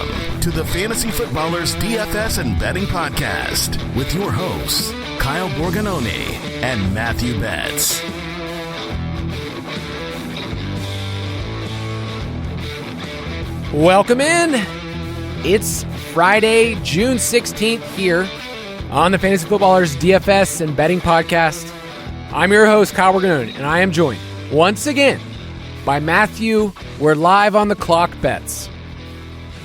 Welcome to the Fantasy Footballers DFS and Betting Podcast with your hosts, Kyle Borganone and Matthew Betz. Welcome in. It's Friday, June 16th here on the Fantasy Footballers DFS and Betting Podcast. I'm your host, Kyle Borganone, and I am joined once again by Matthew. We're live on the clock Betz.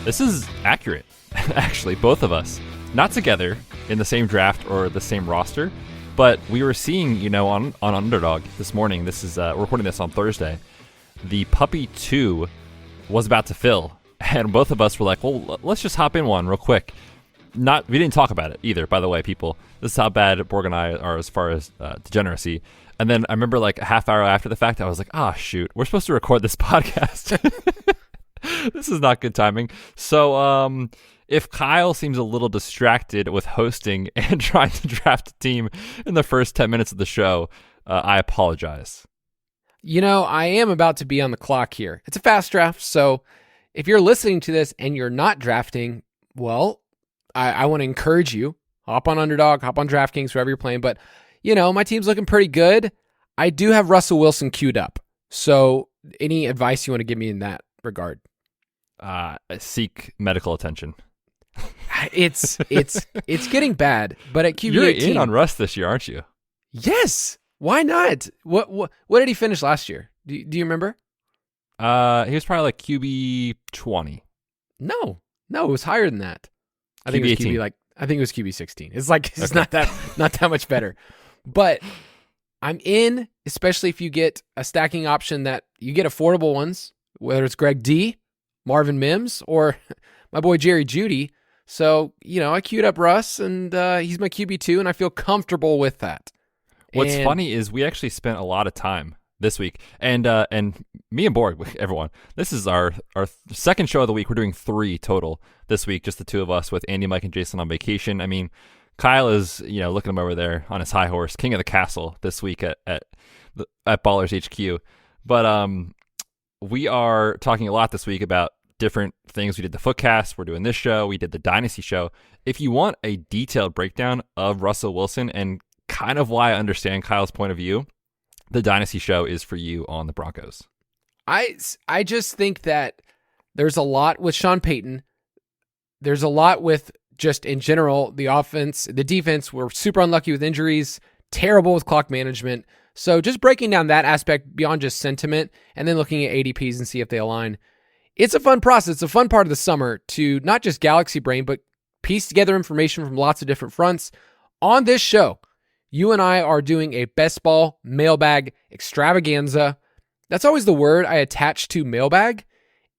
This is accurate, actually, both of us. Not together in the same draft or the same roster, but we were seeing, on Underdog this morning. This is we're recording this on Thursday. The Puppy 2 was about to fill, and both of us were like, well, let's just hop in one real quick. We didn't talk about it either, by the way, people. This is how bad Borg and I are as far as degeneracy. And then I remember like a half hour after the fact, I was like, shoot, we're supposed to record this podcast. This is not good timing. So if Kyle seems a little distracted with hosting and trying to draft a team in the first 10 minutes of the show, I apologize. I am about to be on the clock here. It's a fast draft, so if you're listening to this and you're not drafting, well, I want to encourage you. Hop on Underdog, hop on DraftKings, wherever you're playing. But, my team's looking pretty good. I do have Russell Wilson queued up. So any advice you want to give me in that regard? Seek medical attention. It's getting bad, but at QB18... You're in on Russ this year, aren't you? Yes. Why not? What did he finish last year? Do you remember? He was probably like QB 20. No, it was higher than that. I think it was QB it was QB 16. It's like it's okay. not that much better. But I'm in, especially if you get a stacking option that you get affordable ones, whether it's Greg D, Marvin Mims, or my boy Jerry Jeudy. So, I queued up Russ, and he's my QB2, and I feel comfortable with that. What's funny is we actually spent a lot of time this week, and me and Borg, everyone, this is our second show of the week. We're doing 3 total this week, just the two of us with Andy, Mike, and Jason on vacation. I mean, Kyle is, looking him over there on his high horse, king of the castle this week at Ballers HQ. But we are talking a lot this week about different things. We did the Footcast. We're doing this show. We did the Dynasty show. If you want a detailed breakdown of Russell Wilson and kind of why I understand Kyle's point of view, the Dynasty show is for you on the Broncos. I just think that there's a lot with Sean Payton. There's a lot with just in general, the offense, the defense were super unlucky with injuries, terrible with clock management. So just breaking down that aspect beyond just sentiment and then looking at ADPs and see if they align. It's a fun process. It's a fun part of the summer to not just galaxy brain, but piece together information from lots of different fronts. On this show, you and I are doing a best ball mailbag extravaganza. That's always the word I attach to mailbag.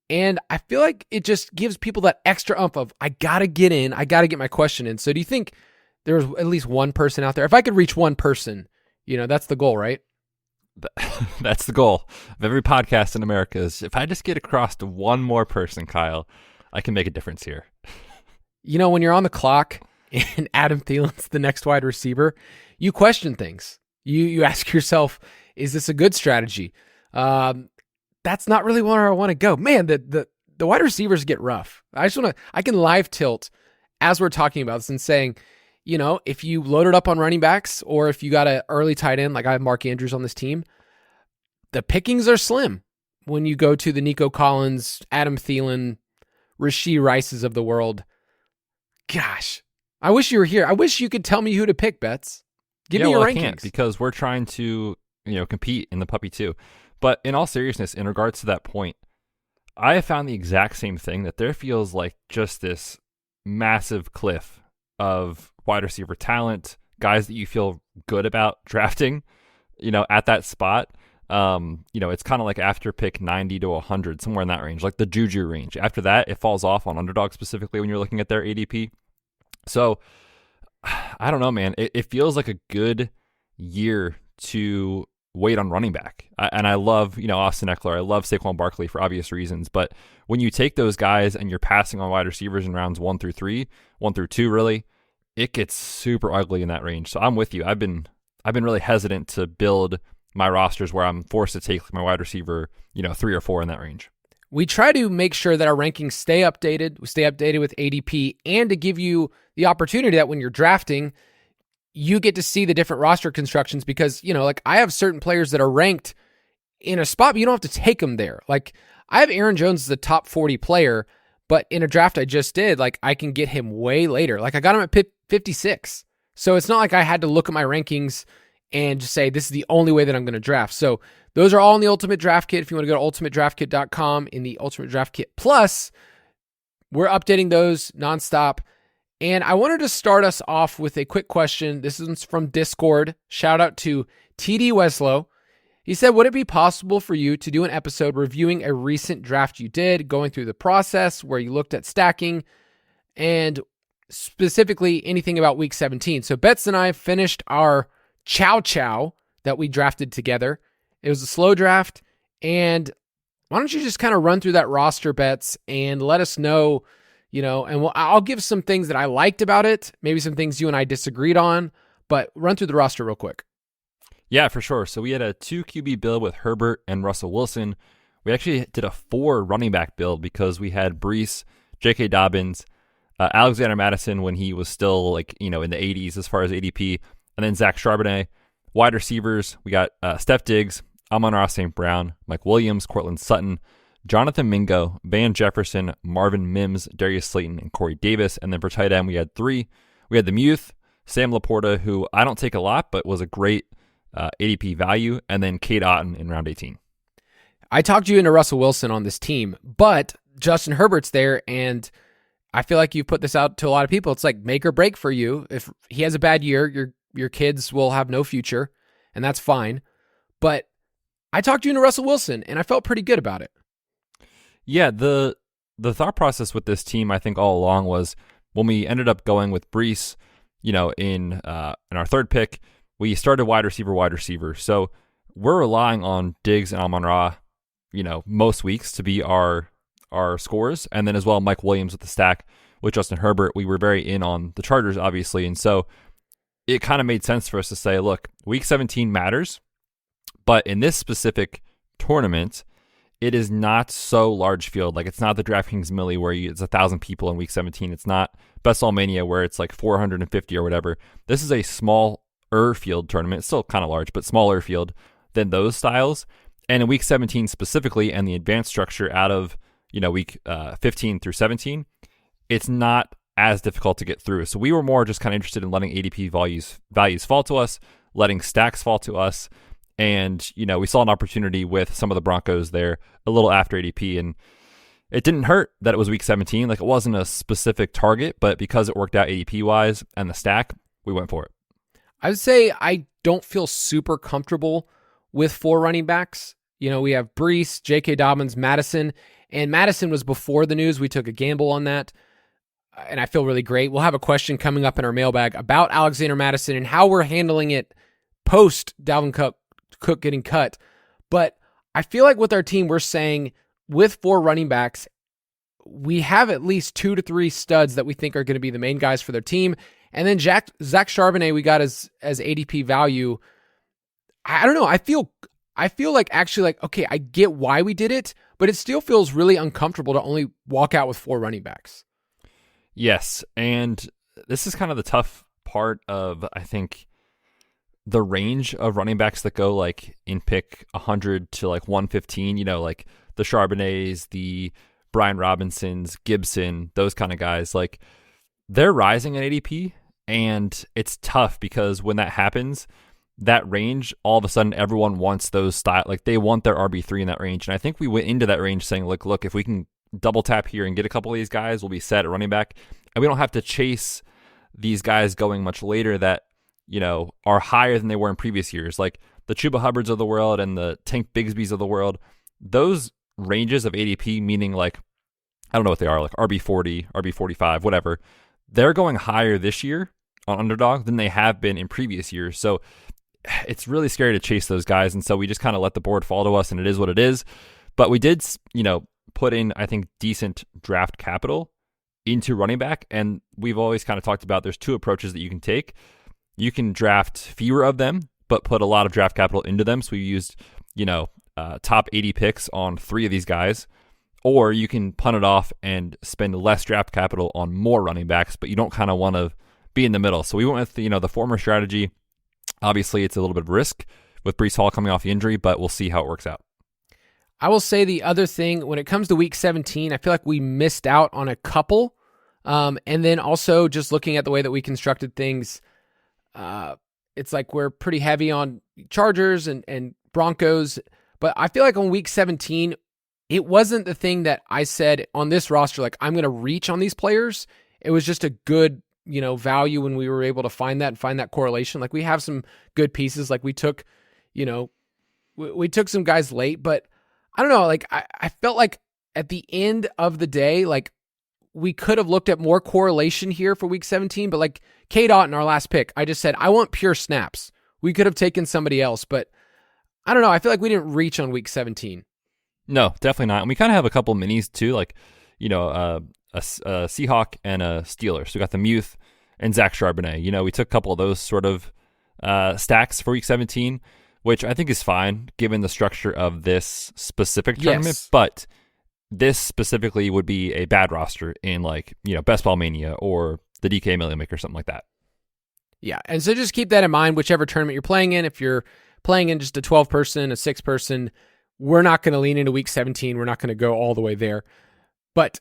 And I feel like it just gives people that extra oomph of, I got to get in. I got to get my question in. So do you think there's at least one person out there? If I could reach one person, that's the goal, right? That's the goal of every podcast in America is if I just get across to one more person, Kyle, I can make a difference here. When you're on the clock and Adam Thielen's the next wide receiver, you question things. You ask yourself, is this a good strategy? That's not really where I want to go. Man, the wide receivers get rough. I can live tilt as we're talking about this and saying, if you loaded up on running backs or if you got an early tight end, like I have Mark Andrews on this team, the pickings are slim when you go to the Nico Collins, Adam Thielen, Rashee Rices of the world. Gosh, I wish you were here. I wish you could tell me who to pick, Betz. Give me your rankings. I can't because we're trying to, compete in the Puppy 2. But in all seriousness, in regards to that point, I have found the exact same thing, that there feels like just this massive cliff of wide receiver talent, guys that you feel good about drafting, at that spot. It's kind of like after pick 90 to 100, somewhere in that range, like the Juju range. After that, it falls off on Underdog specifically when you're looking at their ADP. So I don't know, man. It feels like a good year to wait on running back. And I love, Austin Eckler. I love Saquon Barkley for obvious reasons. But when you take those guys and you're passing on wide receivers in rounds 1 through 2, really, it gets super ugly in that range. So I'm with you. I've been really hesitant to build my rosters where I'm forced to take my wide receiver, 3 or 4 in that range. we try to make sure that our rankings stay updated. We stay updated with ADP, and to give you the opportunity that when you're drafting, you get to see the different roster constructions, because, like, I have certain players that are ranked in a spot, but you don't have to take them there. Like, I have Aaron Jones as the top 40 player, but in a draft I just did, like, I can get him way later. Like, I got him at 56. So it's not like I had to look at my rankings and just say, this is the only way that I'm going to draft. So those are all in the Ultimate Draft Kit. If you want to go to ultimatedraftkit.com, in the Ultimate Draft Kit Plus, we're updating those nonstop. And I wanted to start us off with a quick question. This is from Discord. Shout out to TD Weslow. He said, would it be possible for you to do an episode reviewing a recent draft you did, going through the process where you looked at stacking, and specifically anything about week 17? So Betz and I finished our chow that we drafted together. It was a slow draft. And why don't you just kind of run through that roster, Betz, and let us know, and I'll give some things that I liked about it, maybe some things you and I disagreed on, but run through the roster real quick. Yeah, for sure. So we had a 2 QB build with Herbert and Russell Wilson. We actually did a 4 running back build because we had Brees, J.K. Dobbins, Alexander Mattison when he was still in the 80s as far as ADP, and then Zach Charbonnet. Wide receivers, we got Steph Diggs, Amon-Ra St. Brown, Mike Williams, Cortland Sutton, Jonathan Mingo, Van Jefferson, Marvin Mims, Darius Slayton, and Corey Davis. And then for tight end, we had 3. We had the Muth, Sam Laporta, who I don't take a lot, but was a great ADP value, and then Cade Otton in round 18. I talked you into Russell Wilson on this team, but Justin Herbert's there, and I feel like you've put this out to a lot of people. It's like make or break for you. If he has a bad year, your kids will have no future, and that's fine. But I talked you into Russell Wilson, and I felt pretty good about it. Yeah, the thought process with this team, I think all along, was when we ended up going with Brees, in our third pick, we started wide receiver. So we're relying on Diggs and Amon-Ra, most weeks to be our scores. And then as well, Mike Williams with the stack with Justin Herbert. We were very in on the Chargers, obviously. And so it kind of made sense for us to say, look, week 17 matters, but in this specific tournament, it is not so large field. Like, it's not the DraftKings Millie where it's 1,000 people in week 17. It's not Best Ball Mania where it's like 450 or whatever. This is a small field tournament. It's still kind of large, but smaller field than those styles. And in week 17 specifically, and the advanced structure out of week 15 through 17, it's not as difficult to get through. So we were more just kind of interested in letting ADP values fall to us, letting stacks fall to us, and we saw an opportunity with some of the Broncos there a little after ADP, and it didn't hurt that it was week 17. Like, it wasn't a specific target, but because it worked out ADP wise and the stack, we went for it. I would say I don't feel super comfortable with 4 running backs. We have Brees, J.K. Dobbins, Mattison, and Mattison was before the news. We took a gamble on that, and I feel really great. We'll have a question coming up in our mailbag about Alexander Mattison and how we're handling it post Dalvin Cook getting cut. But I feel like with our team, we're saying with 4 running backs, we have at least 2 to 3 studs that we think are going to be the main guys for their team. And then Zach Charbonnet, we got as ADP value. I don't know. I feel like actually, like, okay, I get why we did it, but it still feels really uncomfortable to only walk out with 4 running backs. Yes, and this is kind of the tough part of, I think, the range of running backs that go like in pick 100 to like 115. Like the Charbonnets, the Brian Robinsons, Gibson, those kind of guys. Like, they're rising in ADP, and it's tough because when that happens, that range, all of a sudden everyone wants those style, like they want their RB3 in that range. And I think we went into that range saying, look, if we can double tap here and get a couple of these guys, we'll be set at running back, and we don't have to chase these guys going much later that are higher than they were in previous years, like the Chuba Hubbards of the world and the Tank Bigsbys of the world. Those ranges of ADP, meaning like, I don't know what they are, like RB40, RB45, whatever, they're going higher this year on Underdog than they have been in previous years. So it's really scary to chase those guys. And so we just kind of let the board fall to us, and it is what it is. But we did, put in, I think, decent draft capital into running back. And we've always kind of talked about there's 2 approaches that you can take. You can draft fewer of them, but put a lot of draft capital into them. So we used, top 80 picks on 3 of these guys. or you can punt it off and spend less draft capital on more running backs, but you don't kind of want to be in the middle. So we went with the former strategy. Obviously, it's a little bit of risk with Breece Hall coming off the injury, but we'll see how it works out. I will say the other thing, when it comes to week 17, I feel like we missed out on a couple. And then also just looking at the way that we constructed things, it's like we're pretty heavy on Chargers and Broncos. But I feel like on week 17, it wasn't the thing that I said on this roster, like I'm going to reach on these players. It was just a good, value when we were able to find that correlation. Like we have some good pieces. Like we took, we took some guys late, but I don't know. Like I felt like at the end of the day, like we could have looked at more correlation here for week 17, but like K-Dot in our last pick, I just said, I want pure snaps. We could have taken somebody else, but I don't know. I feel like we didn't reach on week 17. No, definitely not. And we kind of have a couple minis too, like, a Seahawk and a Steeler. So we got the Muth and Zach Charbonnet. We took a couple of those sort of stacks for week 17, which I think is fine given the structure of this specific tournament. Yes. But this specifically would be a bad roster in Best Ball Mania or the DK Million Maker, something like that. Yeah. And so just keep that in mind, whichever tournament you're playing in. If you're playing in just a 12-person, a 6-person, we're not going to lean into week 17. We're not going to go all the way there. But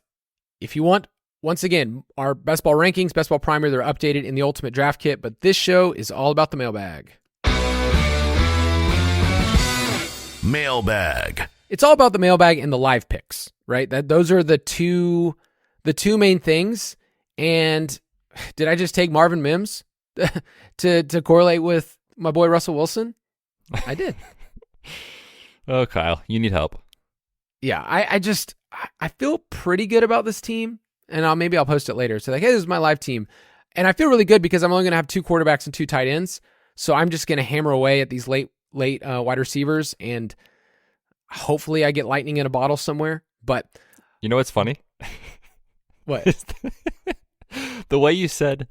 if you want, once again, our best ball rankings, best ball primer, they're updated in the Ultimate Draft Kit. But this show is all about the mailbag. Mailbag. It's all about the mailbag and the live picks, right? Those are the two main things. And did I just take Marvin Mims to correlate with my boy Russell Wilson? I did. Oh, Kyle, you need help. Yeah, I feel pretty good about this team, and maybe I'll post it later. So hey, this is my live team, and I feel really good because I'm only going to have 2 quarterbacks and 2 tight ends. So I'm just going to hammer away at these late wide receivers, and hopefully I get lightning in a bottle somewhere. But you know what's funny? What? The way you said,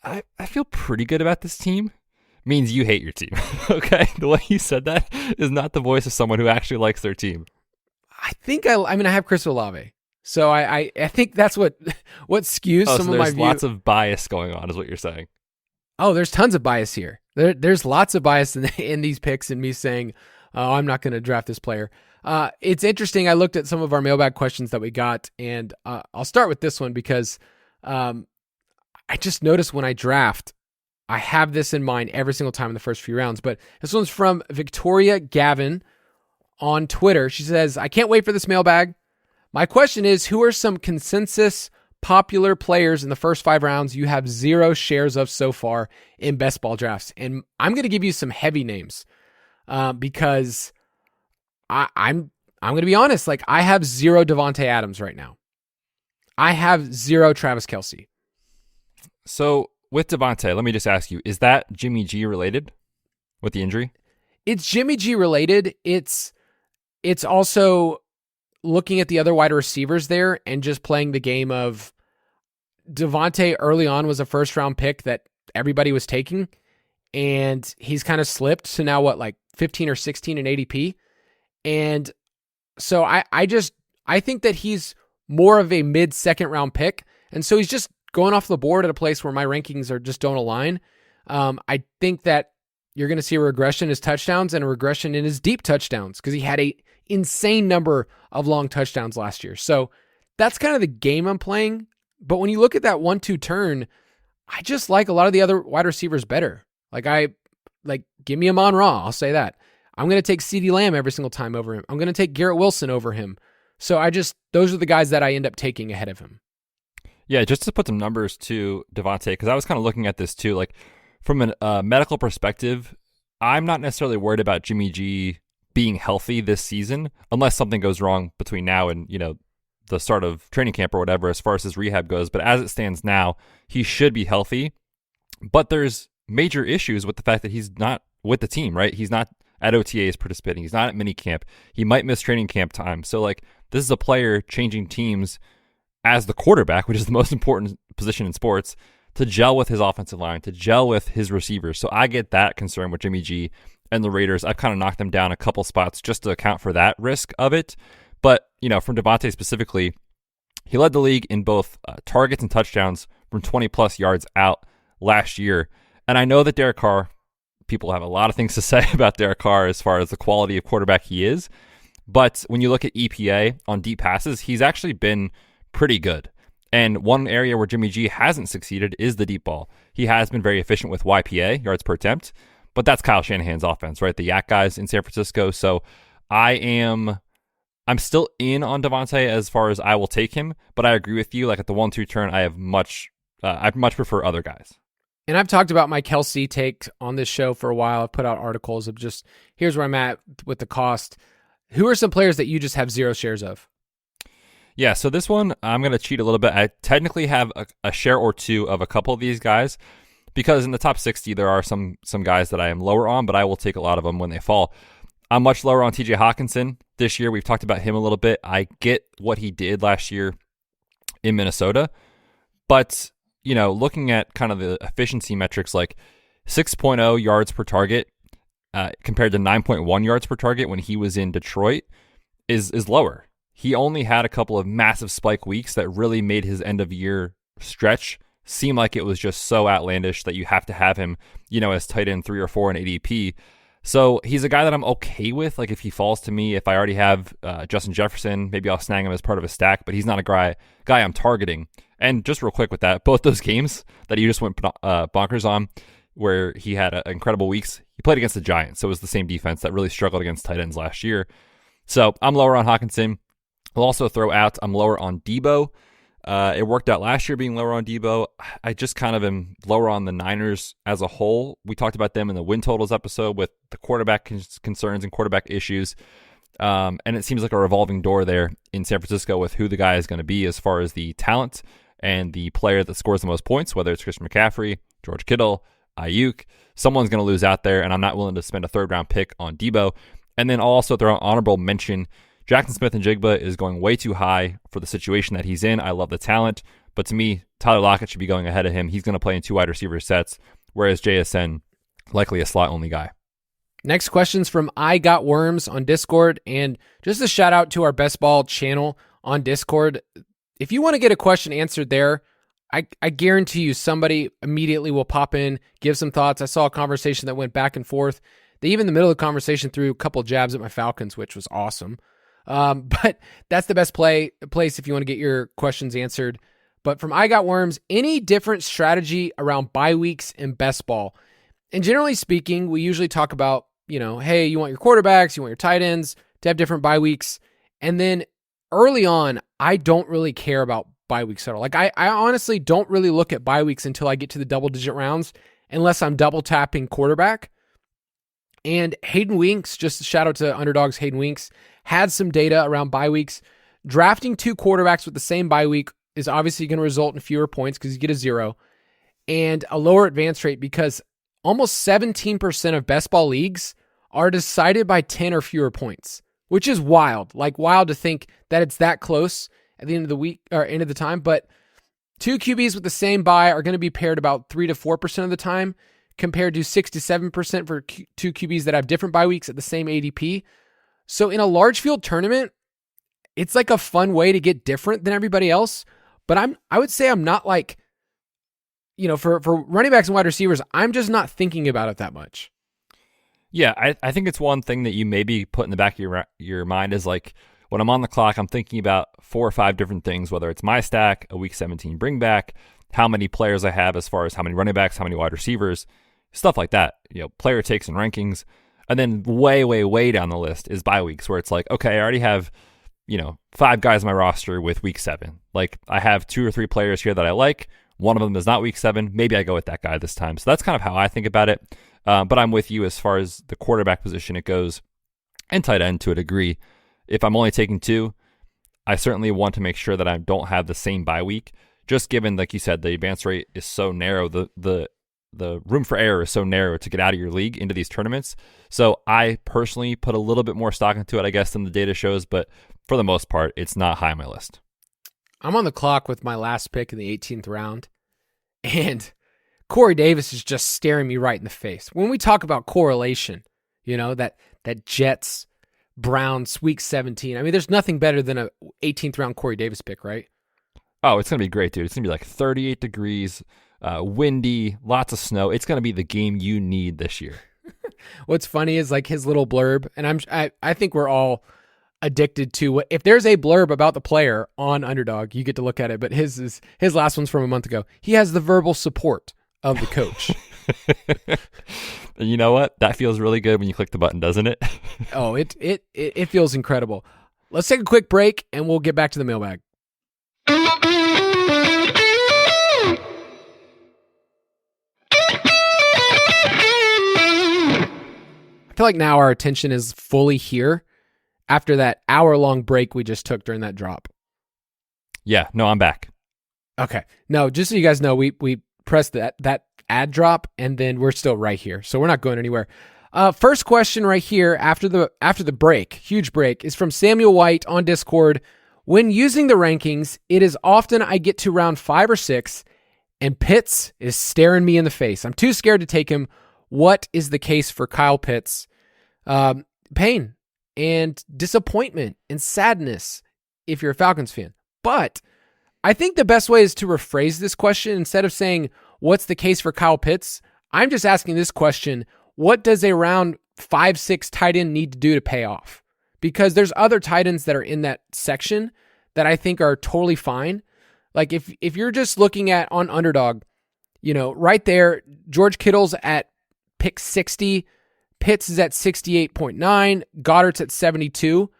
I feel pretty good about this team, means you hate your team. Okay? The way you said that is not the voice of someone who actually likes their team. I think I have Chris Olave. So I think that's what skews some of my view. There's lots of bias going on is what you're saying. Oh, there's tons of bias here. There's lots of bias in these picks and me saying, oh, I'm not going to draft this player. It's interesting. I looked at some of our mailbag questions that we got, and I'll start with this one because I just noticed when I draft, I have this in mind every single time in the first few rounds. But this one's from Victoria Gavin on Twitter. She says, I can't wait for this mailbag. My question is, who are some consensus popular players in the first 5 rounds you have 0 shares of so far in best ball drafts? And I'm going to give you some heavy names because I'm going to be honest. Like I have 0 Devontae Adams right now. I have 0 Travis Kelce. So with Devontae, let me just ask you, is that Jimmy G related with the injury? It's Jimmy G related. It's also looking at the other wide receivers there and just playing the game of Devontae early on was a first round pick that everybody was taking, and he's kind of slipped to now like 15 or 16 in ADP. And so I think that he's more of a mid-second round pick. And so he's just going off the board at a place where my rankings just don't align. I think that you're going to see a regression in his touchdowns and a regression in his deep touchdowns because he had a insane number of long touchdowns last year. So that's kind of the game I'm playing. But when you look at that 1-2 turn, I just like a lot of the other wide receivers better. Give me Amon-Ra. I'll say that. I'm going to take CeeDee Lamb every single time over him. I'm going to take Garrett Wilson over him. So those are the guys that I end up taking ahead of him. Yeah, just to put some numbers to Devontae, because I was kind of looking at this too, like from a medical perspective, I'm not necessarily worried about Jimmy G being healthy this season, unless something goes wrong between now and, the start of training camp or whatever, as far as his rehab goes. But as it stands now, he should be healthy. But there's major issues with the fact that he's not with the team, right? He's not at OTAs participating. He's not at minicamp. He might miss training camp time. So this is a player changing teams as the quarterback, which is the most important position in sports, to gel with his offensive line, to gel with his receivers. So I get that concern with Jimmy G and the Raiders. I've kind of knocked them down a couple spots just to account for that risk of it. But, from Devontae specifically, he led the league in both targets and touchdowns from 20-plus yards out last year. And I know that Derek Carr, people have a lot of things to say about Derek Carr as far as the quality of quarterback he is. But when you look at EPA on deep passes, he's actually been pretty good. And one area where Jimmy G hasn't succeeded is the deep ball. He has been very efficient with YPA, yards per attempt, but that's Kyle Shanahan's offense, right? The Yak guys in San Francisco. So I'm still in on Devontae as far as I will take him, but I agree with you. Like at the 1-2 turn, I much prefer other guys. And I've talked about my Kelsey take on this show for a while. I've put out articles of just, here's where I'm at with the cost. Who are some players that you just have 0 shares of? Yeah, so this one, I'm going to cheat a little bit. I technically have a share or two of a couple of these guys because in the top 60, there are some guys that I am lower on, but I will take a lot of them when they fall. I'm much lower on TJ Hawkinson this year. We've talked about him a little bit. I get what he did last year in Minnesota, but looking at kind of the efficiency metrics like 6.0 yards per target compared to 9.1 yards per target when he was in Detroit is lower. He only had a couple of massive spike weeks that really made his end of year stretch seem like it was just so outlandish that you have to have him, as tight end 3 or 4 in ADP. So he's a guy that I'm okay with. Like if he falls to me, if I already have Justin Jefferson, maybe I'll snag him as part of a stack, but he's not a guy I'm targeting. And just real quick with that, both those games that he just went bonkers on, where he had incredible weeks, he played against the Giants. So it was the same defense that really struggled against tight ends last year. So I'm lower on Hawkinson. I'll also throw out, I'm lower on Debo. It worked out last year being lower on Debo. I just kind of am lower on the Niners as a whole. We talked about them in the win totals episode with the quarterback concerns and quarterback issues. And it seems like a revolving door there in San Francisco with who the guy is going to be as far as the talent and the player that scores the most points, whether it's Christian McCaffrey, George Kittle, Ayuk. Someone's going to lose out there, and I'm not willing to spend a 3rd-round pick on Debo. And then I'll also throw an honorable mention. Jackson Smith-Njigba is going way too high for the situation that he's in. I love the talent, but to me, Tyler Lockett should be going ahead of him. He's going to play in 2 wide receiver sets, whereas JSN, likely a slot-only guy. Next question's from I Got Worms on Discord, and just a shout out to our Best Ball channel on Discord. If you want to get a question answered there, I guarantee you somebody immediately will pop in, give some thoughts. I saw a conversation that went back and forth. They even in the middle of the conversation threw a couple jabs at my Falcons, which was awesome. But that's the best place if you want to get your questions answered. But from I Got Worms, any different strategy around bye weeks and best ball? And generally speaking, we usually talk about, hey, you want your quarterbacks, you want your tight ends to have different bye weeks. And then early on, I don't really care about bye weeks at all. Like I honestly don't really look at bye weeks until I get to the double-digit rounds, unless I'm double tapping quarterback. And Hayden Winks, just a shout out to Underdog's Hayden Winks, had some data around bye weeks. Drafting 2 quarterbacks with the same bye week is obviously going to result in fewer points because you get a 0 and a lower advance rate because almost 17% of best ball leagues are decided by 10 or fewer points, which is wild. Like wild to think that it's that close at the end of the week or end of the time. But 2 QBs with the same bye are going to be paired about 3 to 4% of the time, compared to 6 to 7% for 2 QBs that have different bye weeks at the same ADP. So in a large field tournament, it's like a fun way to get different than everybody else. But I would say I'm not like, for running backs and wide receivers, I'm just not thinking about it that much. Yeah, I think it's one thing that you maybe put in the back of your mind is like, when I'm on the clock, I'm thinking about 4 or 5 different things, whether it's my stack, a week 17 bring back, how many players I have as far as how many running backs, how many wide receivers, stuff like that, player takes and rankings. And then way, way, way down the list is bye weeks where it's like, okay, I already have, 5 guys on my roster with week 7. Like I have 2 or 3 players here that I like. One of them is not week 7. Maybe I go with that guy this time. So that's kind of how I think about it. But I'm with you as far as the quarterback position it goes, and tight end to a degree. If I'm only taking 2, I certainly want to make sure that I don't have the same bye week. Just given, like you said, the advance rate is so narrow, the room for error is so narrow to get out of your league into these tournaments. So I personally put a little bit more stock into it, I guess, than the data shows. But for the most part, it's not high on my list. I'm on the clock with my last pick in the 18th round, and Corey Davis is just staring me right in the face. When we talk about correlation, that Jets Browns, week 17. I mean, there's nothing better than a 18th round Corey Davis pick, right? Oh, it's going to be great, dude. It's going to be like 38 degrees, windy, lots of snow. It's going to be the game you need this year. What's funny is like his little blurb, and I think we're all addicted to if there's a blurb about the player on Underdog, you get to look at it, but his last one's from a month ago. He has the verbal support of the coach. You know what? That feels really good when you click the button, doesn't it? Oh, it feels incredible. Let's take a quick break and we'll get back to the mailbag. I feel like now our attention is fully here after that hour-long break we just took during that drop. Yeah, no, I'm back. Okay. No, just so you guys know, we pressed that ad drop and then we're still right here. So we're not going anywhere. First question right here after the break, huge break, is from Samuel White on Discord. When using the rankings, it is often I get to round 5 or 6 and Pitts is staring me in the face. I'm too scared to take him. What is the case for Kyle Pitts? Pain and disappointment and sadness if you're a Falcons fan. But I think the best way is to rephrase this question. Instead of saying, what's the case for Kyle Pitts? I'm just asking this question, what does a round 5-6 tight end need to do to pay off? Because there's other tight ends that are in that section that I think are totally fine. Like if you're just looking at on Underdog, right there, George Kittle's at pick 60, Pitts is at 68.9, Goddard's at 72.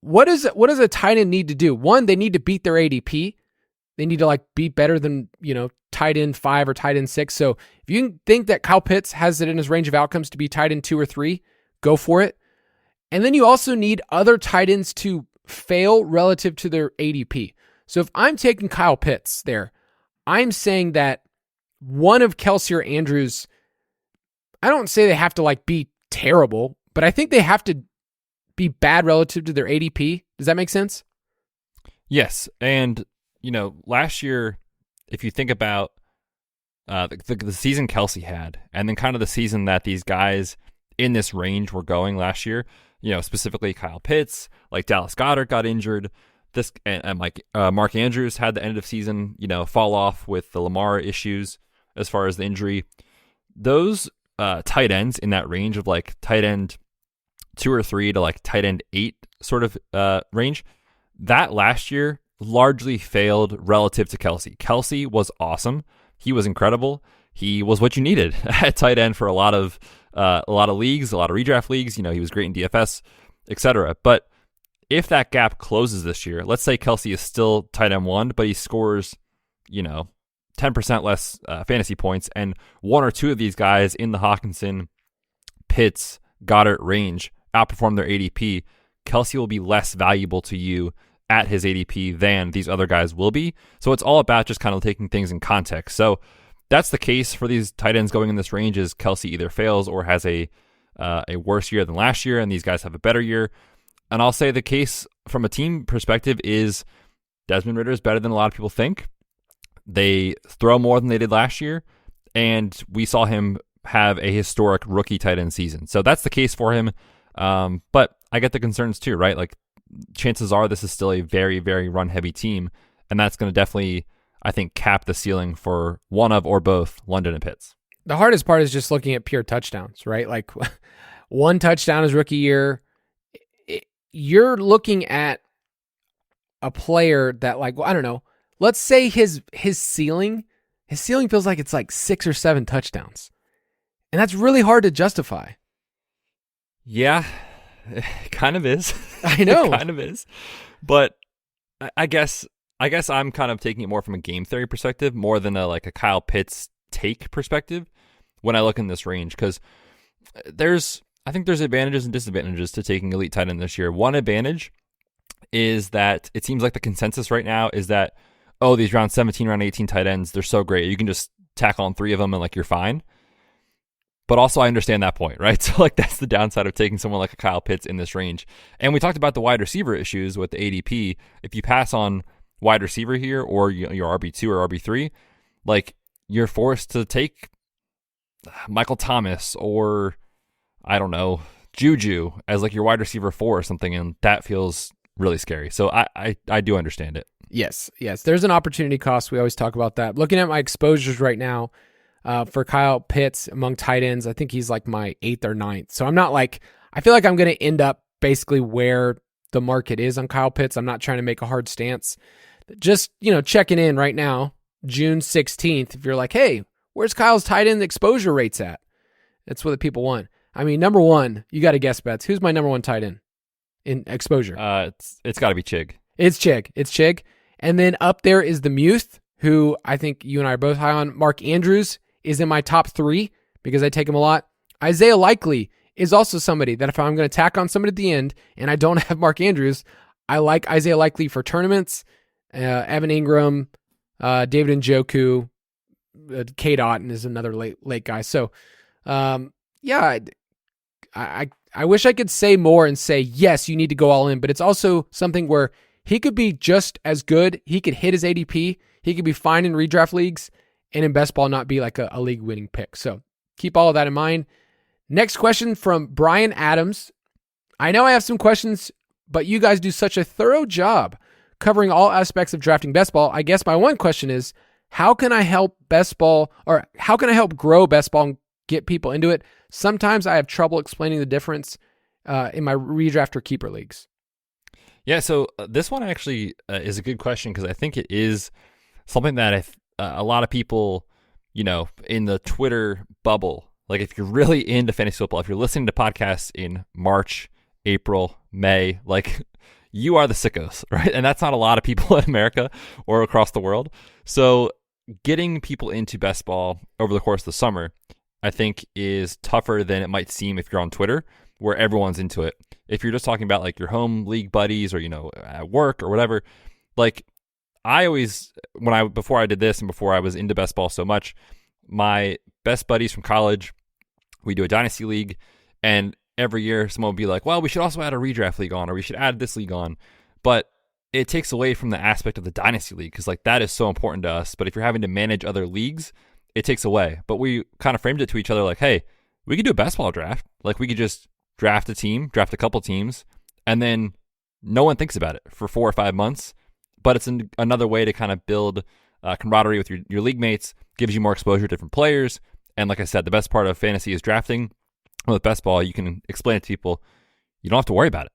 What does a tight end need to do? One, they need to beat their ADP. They need to be better than, tight end 5 or tight end 6. So if you think that Kyle Pitts has it in his range of outcomes to be tight end 2 or 3, go for it. And then you also need other tight ends to fail relative to their ADP. So if I'm taking Kyle Pitts there, I'm saying that one of Kelce or Andrews, I don't say they have to be terrible, but I think they have to be bad relative to their ADP. Does that make sense? Yes. And, last year, if you think about the season Kelce had, and then kind of the season that these guys in this range were going last year, specifically Kyle Pitts, like Dallas Goedert got injured, and Mark Andrews had the end of season, fall off with the Lamar issues as far as the injury. Those tight ends in that range of tight end 2 or 3 to tight end 8 sort of range, that last year largely failed relative to Kelce. Kelce was awesome. He was incredible. He was what you needed at tight end for a lot of leagues, a lot of redraft leagues. He was great in DFS, etc. But if that gap closes this year, let's say Kelce is still tight end 1, but he scores, 10% less fantasy points, and 1 or 2 of these guys in the Hawkinson, Pitts, Goddard range outperform their ADP, Kelce will be less valuable to you at his ADP than these other guys will be. So it's all about just kind of taking things in context. So that's the case for these tight ends going in this range is Kelce either fails or has a worse year than last year, and these guys have a better year. And I'll say the case from a team perspective is Desmond Ridder is better than a lot of people think. They throw more than they did last year, and we saw him have a historic rookie tight end season. So that's the case for him. But I get the concerns too, right? Chances are this is still a very, very run-heavy team, and that's going to definitely, I think, cap the ceiling for one of or both London and Pitts. The hardest part is just looking at pure touchdowns, right? 1 touchdown his rookie year. You're looking at a player that, I don't know, let's say his ceiling feels like it's 6 or 7 touchdowns. And that's really hard to justify. Yeah, it kind of is. I know. It kind of is. But I guess I'm kind of taking it more from a game theory perspective, more than a Kyle Pitts take perspective when I look in this range. Because I think there's advantages and disadvantages to taking elite tight end this year. One advantage is that it seems like the consensus right now is that, these round 17, round 18 tight ends, they're so great. You can just tackle on 3 of them and you're fine. But also I understand that point, right? So that's the downside of taking someone like a Kyle Pitts in this range. And we talked about the wide receiver issues with the ADP. If you pass on wide receiver here or your RB2 or RB3, you're forced to take Michael Thomas or, I don't know, Juju as like your wide receiver 4 or something, and that feels really scary. So I do understand it. Yes. There's an opportunity cost. We always talk about that. Looking at my exposures right now for Kyle Pitts among tight ends, I think he's like my 8th or 9th. So I'm not like, I feel like I'm going to end up basically where the market is on Kyle Pitts. I'm not trying to make a hard stance. Just, checking in right now, June 16th. If you're like, hey, where's Kyle's tight end exposure rates at? That's what the people want. I mean, number one, you got to guess, Betz. Who's my number one tight end in exposure? It's got to be Chig. It's Chig. And then up there is the Muth, who I think you and I are both high on. Mark Andrews is in my top 3 because I take him a lot. Isaiah Likely is also somebody that if I'm going to tack on somebody at the end and I don't have Mark Andrews, I like Isaiah Likely for tournaments. Evan Ingram, David Njoku, Kate Otten is another late guy. So, yeah, I wish I could say more and say, yes, you need to go all in, but it's also something where he could be just as good. He could hit his ADP. He could be fine in redraft leagues and in best ball not be like a league winning pick. So keep all of that in mind. Next question from Brian Adams. I know I have some questions, but you guys do such a thorough job covering all aspects of drafting best ball. I guess my one question is, how can I help best ball, or how can I help grow best ball and get people into it? Sometimes I have trouble explaining the difference in my redraft or keeper leagues. Yeah, so this one actually is a good question because I think it is something that a lot of people, in the Twitter bubble, like if you're really into fantasy football, if you're listening to podcasts in March, April, May, like you are the sickos, right? And that's not a lot of people in America or across the world. So getting people into best ball over the course of the summer, I think is tougher than it might seem if you're on Twitter, where everyone's into it. If you're just talking about like your home league buddies or, at work or whatever, like I always, before I did this and before I was into best ball so much, my best buddies from college, we do a dynasty league, and every year someone would be like, well, we should also add a redraft league on, or we should add this league on. But it takes away from the aspect of the dynasty league because like that is so important to us. But if you're having to manage other leagues, it takes away. But we kind of framed it to each other like, hey, we could do a best ball draft. Like we could just draft a couple teams, and then no one thinks about it for 4 or 5 months. But it's another way to kind of build camaraderie with your league mates, gives you more exposure to different players. And like I said, the best part of fantasy is drafting. With best ball, you can explain it to people. You don't have to worry about it.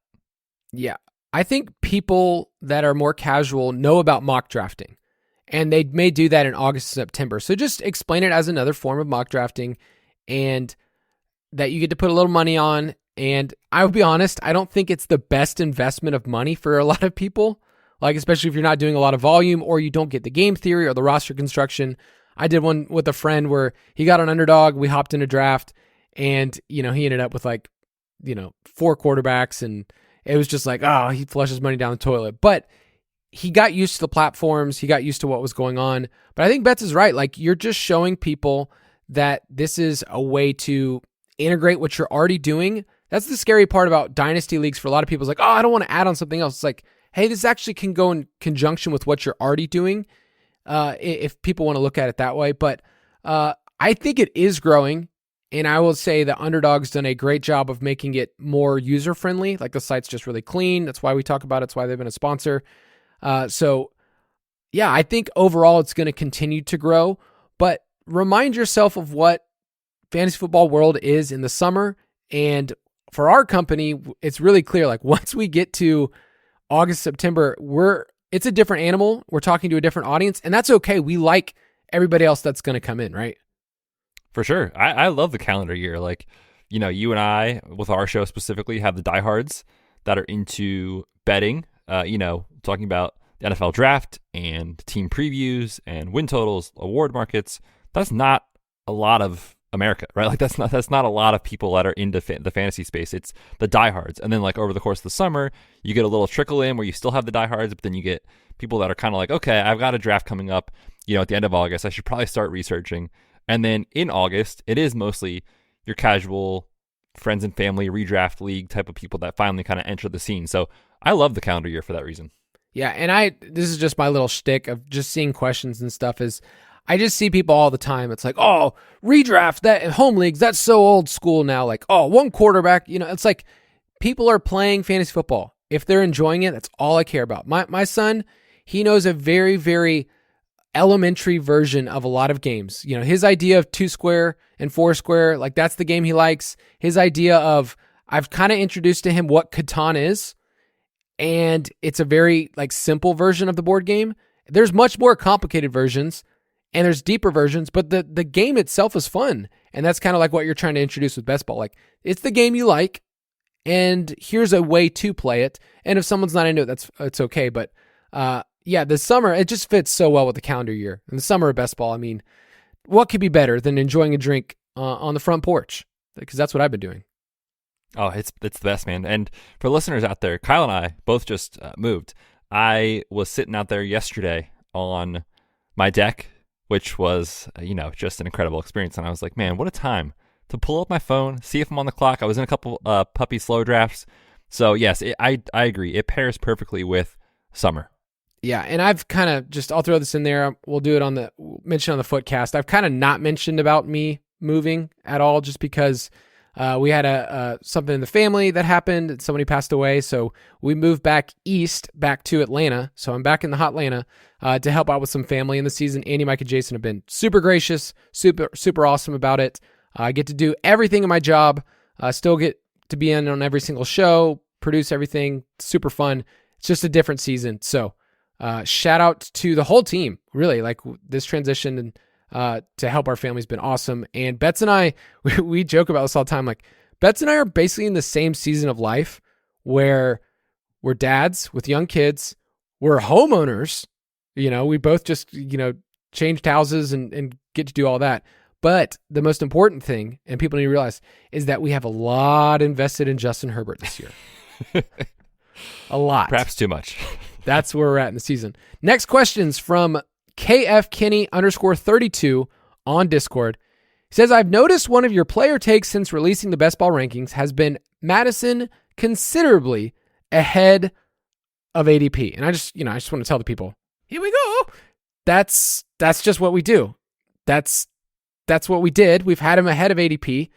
Yeah. I think people that are more casual know about mock drafting, and they may do that in August and September. So just explain it as another form of mock drafting and that you get to put a little money on. And I will be honest, I don't think it's the best investment of money for a lot of people, like especially if you're not doing a lot of volume or you don't get the game theory or the roster construction. I did one with a friend where he got an underdog. We hopped in a draft, and he ended up with 4 quarterbacks, and it was just like, oh, he flushes money down the toilet. But he got used to the platforms. He got used to what was going on. But I think Betz is right. Like, you're just showing people that this is a way to integrate what you're already doing. That's the scary part about dynasty leagues for a lot of people. It's like, oh, I don't want to add on something else. It's like, hey, this actually can go in conjunction with what you're already doing, if people want to look at it that way. But I think it is growing. And I will say the Underdog's done a great job of making it more user-friendly. Like, the site's just really clean. That's why we talk about it. It's why they've been a sponsor. So, yeah, I think overall it's going to continue to grow. But remind yourself of what fantasy football world is in the summer. And for our company, it's really clear. Like, once we get to August, September, it's a different animal. We're talking to a different audience. And that's okay. We like everybody else that's going to come in, right? For sure. I love the calendar year. Like, you and I, with our show specifically, have the diehards that are into betting, talking about the NFL draft and team previews and win totals, award markets. That's not a lot of America, right? Like, that's not a lot of people that are into the fantasy space. It's the diehards. And then, like, over the course of the summer, you get a little trickle in where you still have the diehards, but then you get people that are kind of like, okay, I've got a draft coming up, at the end of August. I should probably start researching. And then in August, it is mostly your casual friends and family redraft league type of people that finally kind of enter the scene. So I love the calendar year for that reason. Yeah, and this is just my little shtick of just seeing questions and stuff is I just see people all the time. It's like, oh, redraft that in home leagues. That's so old school now. Like, oh, one quarterback. It's like people are playing fantasy football. If they're enjoying it, that's all I care about. My son, he knows a very, very elementary version of a lot of games. His idea of 2 square and 4 square, like that's the game he likes. His idea of, I've kind of introduced to him what Catan is, and it's a very like simple version of the board game. There's much more complicated versions and there's deeper versions, but the game itself is fun. And that's kind of like what you're trying to introduce with best ball. Like, it's the game you like, and here's a way to play it. And if someone's not into it, it's okay. But the summer, it just fits so well with the calendar year. And the summer of best ball, I mean, what could be better than enjoying a drink on the front porch? Because that's what I've been doing. Oh, it's the best, man. And for listeners out there, Kyle and I both just moved. I was sitting out there yesterday on my deck, which was, just an incredible experience. And I was like, man, what a time to pull up my phone, see if I'm on the clock. I was in a couple puppy slow drafts. So yes, I agree. It pairs perfectly with summer. Yeah, and I've kind of I'll throw this in there. We'll do it mention on the Footcast. I've kind of not mentioned about me moving at all, just because we had something in the family that happened. Somebody passed away, so we moved back east, back to Atlanta. So I'm back in the hot Atlanta to help out with some family in the season. Andy, Mike, and Jason have been super gracious, super awesome about it. I get to do everything in my job. Still get to be in on every single show, produce everything. Super fun. It's just a different season. So shout out to the whole team. Really, like this transition and to help our family's been awesome. And Betz and I, we joke about this all the time. Like, Betz and I are basically in the same season of life where we're dads with young kids. We're homeowners. We both just, changed houses and get to do all that. But the most important thing, and people need to realize, is that we have a lot invested in Justin Herbert this year. A lot. Perhaps too much. That's where we're at in the season. Next question's from KFKenny_32 on Discord. He says, I've noticed one of your player takes since releasing the best ball rankings has been Mattison considerably ahead of ADP. And I just want to tell the people, here we go. That's just what we do. That's what we did. We've had him ahead of ADP,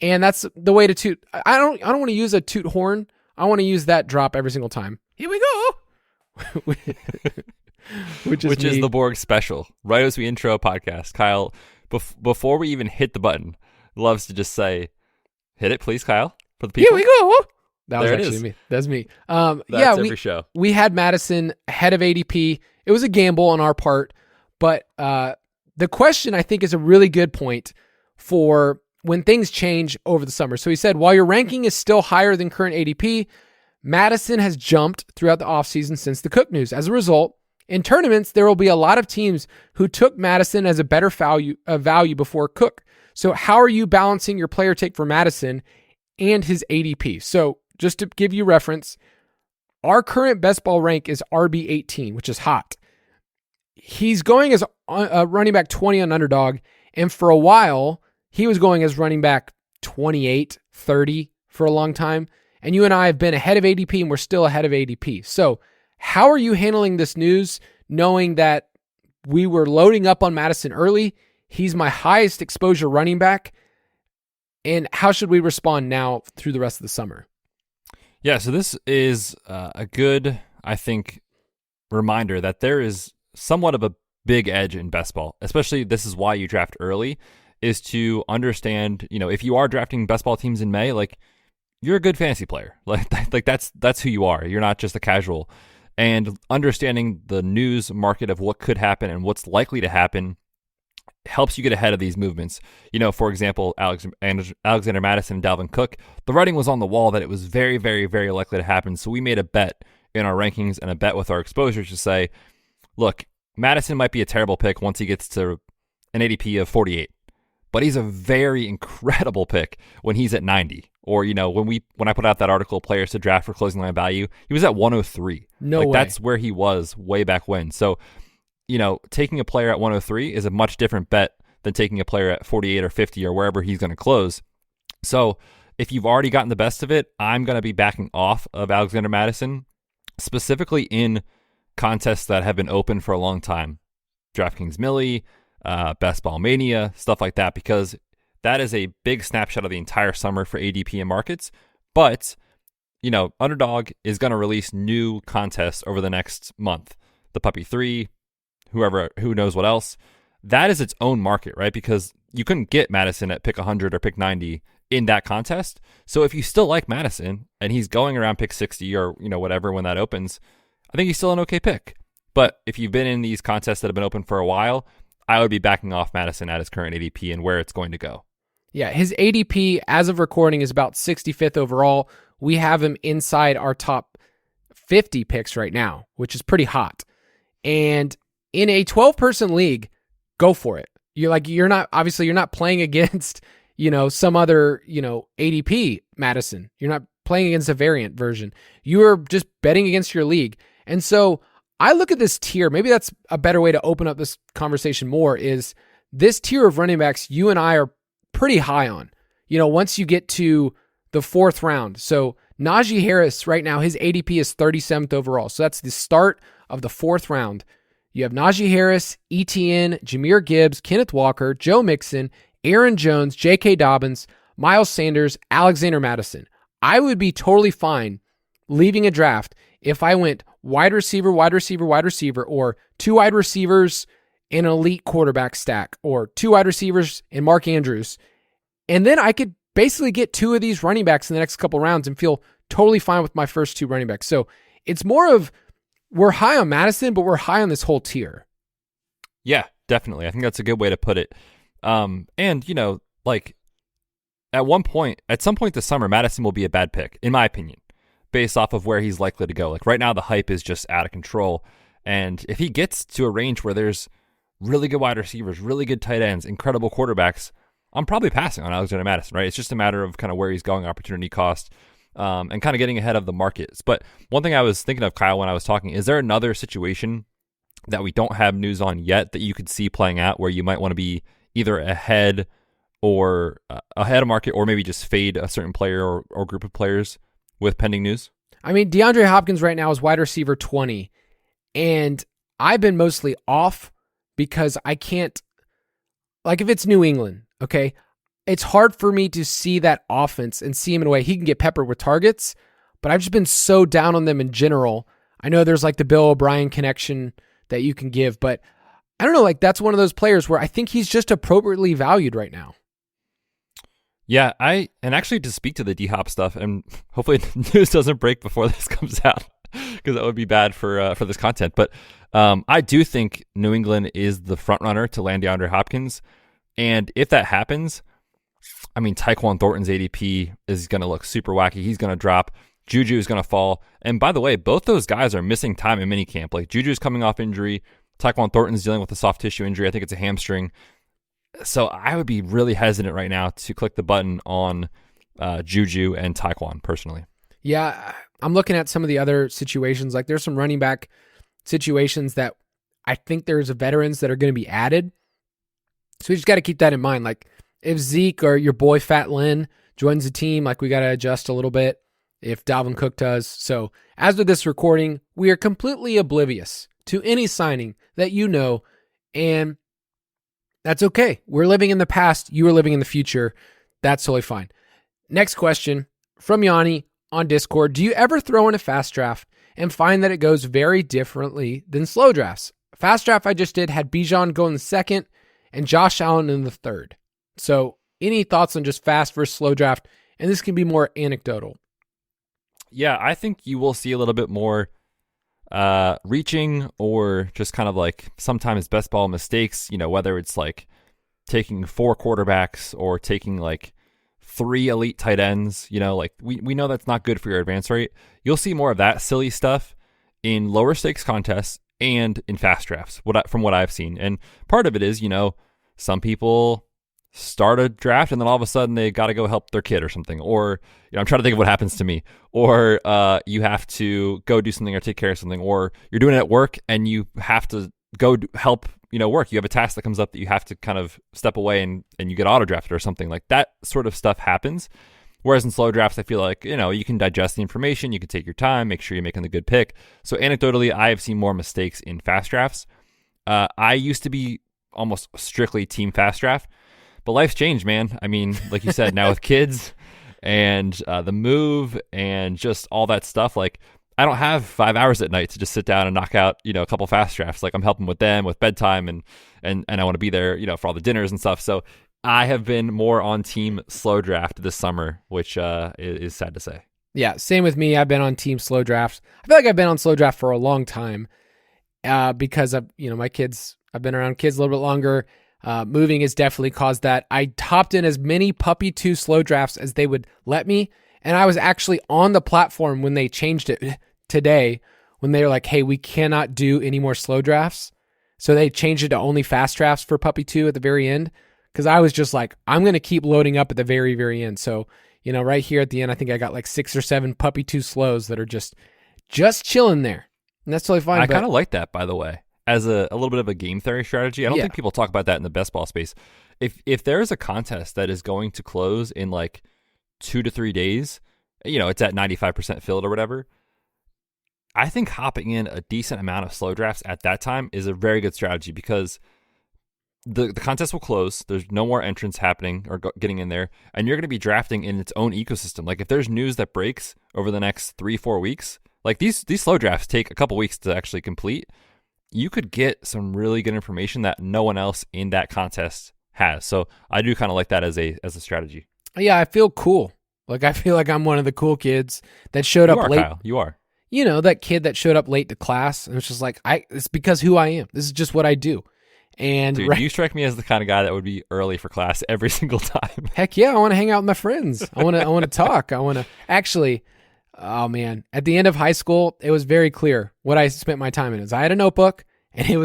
and that's the way to toot. I don't want to use a toot horn. I want to use that drop every single time. Here we go. Which is the Borg special. Right as we intro a podcast, Kyle, before we even hit the button, loves to just say, hit it, please, Kyle, for the people. Here we go. That there was actually me. That's me. That's every show. We had Mattison ahead of ADP. It was a gamble on our part, but the question, I think, is a really good point for when things change over the summer. So he said, while your ranking is still higher than current ADP, Mattison has jumped throughout the offseason since the Cook news. As a result, in tournaments, there will be a lot of teams who took Mattison as a better value before Cook. So how are you balancing your player take for Mattison and his ADP? So just to give you reference, our current best ball rank is RB18, which is hot. He's going as running back 20 on Underdog, and for a while, he was going as running back 28, 30 for a long time. And you and I have been ahead of ADP, and we're still ahead of ADP. So how are you handling this news, knowing that we were loading up on Mattison early? He's my highest exposure running back. And how should we respond now through the rest of the summer? Yeah, so this is a good, I think, reminder that there is somewhat of a big edge in best ball, especially this is why you draft early, is to understand, if you are drafting best ball teams in May, like, you're a good fantasy player. Like that's who you are. You're not just a casual. And understanding the news market of what could happen and what's likely to happen helps you get ahead of these movements. For example, Alexander Mattison and Dalvin Cook, the writing was on the wall that it was very, very, very likely to happen. So we made a bet in our rankings and a bet with our exposure to say, look, Mattison might be a terrible pick once he gets to an ADP of 48, but he's a very incredible pick when he's at 90. Or, when I put out that article, players to draft for closing line value, he was at 103. No way. That's where he was way back when. So, taking a player at 103 is a much different bet than taking a player at 48 or 50 or wherever he's going to close. So if you've already gotten the best of it, I'm going to be backing off of Alexander Mattison, specifically in contests that have been open for a long time. DraftKings Millie, Best Ball Mania, stuff like that, because that is a big snapshot of the entire summer for ADP and markets. But, Underdog is going to release new contests over the next month. The Puppy 3, who knows what else. That is its own market, right? Because you couldn't get Mattison at pick 100 or pick 90 in that contest. So if you still like Mattison and he's going around pick 60 or, whatever when that opens, I think he's still an okay pick. But if you've been in these contests that have been open for a while, I would be backing off Mattison at his current ADP and where it's going to go. Yeah, his ADP as of recording is about 65th overall. We have him inside our top 50 picks right now, which is pretty hot. And in a 12-person league, go for it. You're not playing against, some other, ADP Mattison. You're not playing against a variant version. You are just betting against your league. And so I look at this tier. Maybe that's a better way to open up this conversation more, is this tier of running backs you and I are pretty high on, once you get to the fourth round. So Najee Harris right now, his ADP is 37th overall. So that's the start of the fourth round. You have Najee Harris, ETN, Jahmyr Gibbs, Kenneth Walker, Joe Mixon, Aaron Jones, J.K. Dobbins, Miles Sanders, Alexander Mattison. I would be totally fine leaving a draft if I went wide receiver, or two wide receivers and an elite quarterback stack, or two wide receivers and Mark Andrews. And then I could basically get two of these running backs in the next couple rounds and feel totally fine with my first two running backs. So it's more of, we're high on Mattison, but we're high on this whole tier. Yeah, definitely. I think that's a good way to put it. And, at some point this summer, Mattison will be a bad pick, in my opinion, based off of where he's likely to go. Like right now, the hype is just out of control. And if he gets to a range where there's really good wide receivers, really good tight ends, incredible quarterbacks, I'm probably passing on Alexander Mattison, right? It's just a matter of kind of where he's going, opportunity cost, and kind of getting ahead of the markets. But one thing I was thinking of, Kyle, when I was talking, is there another situation that we don't have news on yet that you could see playing out where you might want to be either ahead of market, or maybe just fade a certain player or group of players with pending news? I mean, DeAndre Hopkins right now is wide receiver 20, and I've been mostly off because I can't, if it's New England, okay, it's hard for me to see that offense and see him in a way he can get peppered with targets, but I've just been so down on them in general. I know there's the Bill O'Brien connection that you can give, but I don't know, that's one of those players where I think he's just appropriately valued right now. Yeah, and actually to speak to the D-Hop stuff, and hopefully news doesn't break before this comes out, because that would be bad for this content. But I do think New England is the front runner to land DeAndre Hopkins, and if that happens, I mean, Tyquan Thornton's ADP is going to look super wacky. He's going to drop. Juju is going to fall. And by the way, both those guys are missing time in minicamp. Juju's coming off injury. Tyquan Thornton's dealing with a soft tissue injury. I think it's a hamstring. So I would be really hesitant right now to click the button on Juju and Tyquan personally. Yeah, I'm looking at some of the other situations. There's some running back situations that I think there's veterans that are going to be added. So we just got to keep that in mind. If Zeke or your boy Fat Lynn joins the team, we got to adjust a little bit if Dalvin Cook does. So as with this recording, we are completely oblivious to any signing that and that's okay. We're living in the past. You are living in the future. That's totally fine. Next question from Yanni on Discord. Do you ever throw in a fast draft and find that it goes very differently than slow drafts? Fast draft I just did had Bijan go in the second and Josh Allen in the third. So any thoughts on just fast versus slow draft? And this can be more anecdotal. Yeah, I think you will see a little bit more reaching, or just kind of sometimes best ball mistakes, whether it's taking 4 quarterbacks or taking 3 elite tight ends, we know that's not good for your advance rate. You'll see more of that silly stuff in lower stakes contests and in fast drafts, from what I've seen. And part of it is, some people start a draft and then all of a sudden they got to go help their kid or something, or I'm trying to think of what happens to me, or you have to go do something or take care of something, or you're doing it at work and you have to go help work. You have a task that comes up that you have to kind of step away and you get auto drafted or something. That sort of stuff happens. Whereas in slow drafts, I feel you can digest the information, you can take your time, make sure you're making the good pick. So anecdotally, I have seen more mistakes in fast drafts. I used to be almost strictly team fast draft. But life's changed, man. I mean, like you said, now with kids and the move and just all that stuff, like I don't have 5 hours at night to just sit down and knock out, a couple fast drafts. Like I'm helping with them with bedtime and I want to be there, for all the dinners and stuff. So I have been more on team slow draft this summer, which is sad to say. Yeah, same with me. I've been on team slow drafts. I feel like I've been on slow draft for a long time because of, my kids. I've been around kids a little bit longer. Moving has definitely caused that. I hopped in as many Puppy 2 slow drafts as they would let me. And I was actually on the platform when they changed it today, when they were like, hey, we cannot do any more slow drafts. So they changed it to only fast drafts for Puppy 2 at the very end. Because I was just like, I'm going to keep loading up at the very, very end. So, right here at the end, I think I got like 6 or 7 Puppy 2 slows that are just chilling there. And that's totally fine. I kind of like that, by the way, as a little bit of a game theory strategy. I don't think people talk about that in the best ball space. If there is a contest that is going to close in like 2 to 3 days, it's at 95% filled or whatever, I think hopping in a decent amount of slow drafts at that time is a very good strategy because the contest will close. There's no more entrants happening or getting in there, and you're going to be drafting in its own ecosystem. Like if there's news that breaks over the next 3-4 weeks, like these slow drafts take a couple weeks to actually complete, you could get some really good information that no one else in that contest has. So I do kind of like that as a strategy. Yeah, I feel cool. Like I feel like I'm one of the cool kids that showed up late. Kyle. You are. That kid that showed up late to class, and it's just like it's because who I am. This is just what I do. And dude, you strike me as the kind of guy that would be early for class every single time. Heck yeah, I want to hang out with my friends. I want to talk. I want to actually. Oh man, at the end of high school, it was very clear what I spent my time in. I had a notebook, and it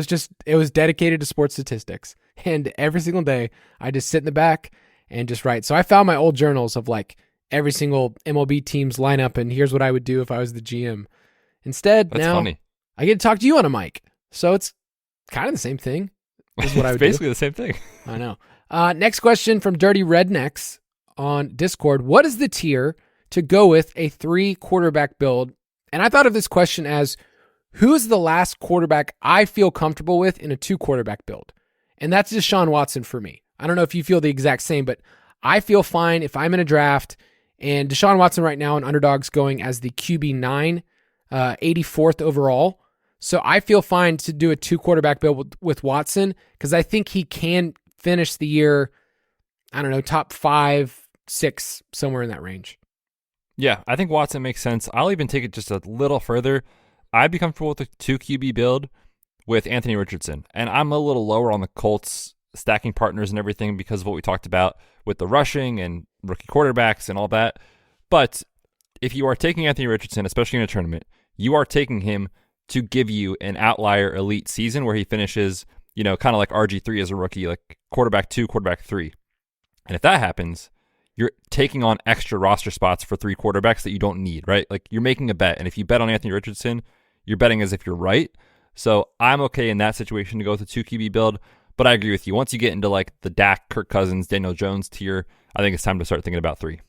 was dedicated to sports statistics. And every single day, I just sit in the back and just write. So I found my old journals of like every single MLB team's lineup, and here's what I would do if I was the GM. Instead, that's now funny. I get to talk to you on a mic, so it's kind of the same thing. Is what I would basically do. The same thing. I know. Next question from Dirty Rednecks on Discord. What is the tier to go with a 3 quarterback build? And I thought of this question as, who's the last quarterback I feel comfortable with in a 2 quarterback build? And that's Deshaun Watson for me. I don't know if you feel the exact same, but I feel fine if I'm in a draft and Deshaun Watson right now in Underdog's going as the QB9, 84th overall. So I feel fine to do a 2 quarterback build with Watson because I think he can finish the year, I don't know, top 5, 6, somewhere in that range. Yeah, I think Watson makes sense. I'll even take it just a little further. I'd be comfortable with a 2 QB build with Anthony Richardson. And I'm a little lower on the Colts stacking partners and everything because of what we talked about with the rushing and rookie quarterbacks and all that. But if you are taking Anthony Richardson, especially in a tournament, you are taking him to give you an outlier elite season where he finishes, kind of like RG3 as a rookie, like quarterback 2, quarterback 3. And if that happens, you're taking on extra roster spots for 3 quarterbacks that you don't need, right? Like you're making a bet. And if you bet on Anthony Richardson, you're betting as if you're right. So I'm okay in that situation to go with a 2 QB build. But I agree with you. Once you get into like the Dak, Kirk Cousins, Daniel Jones tier, I think it's time to start thinking about 3.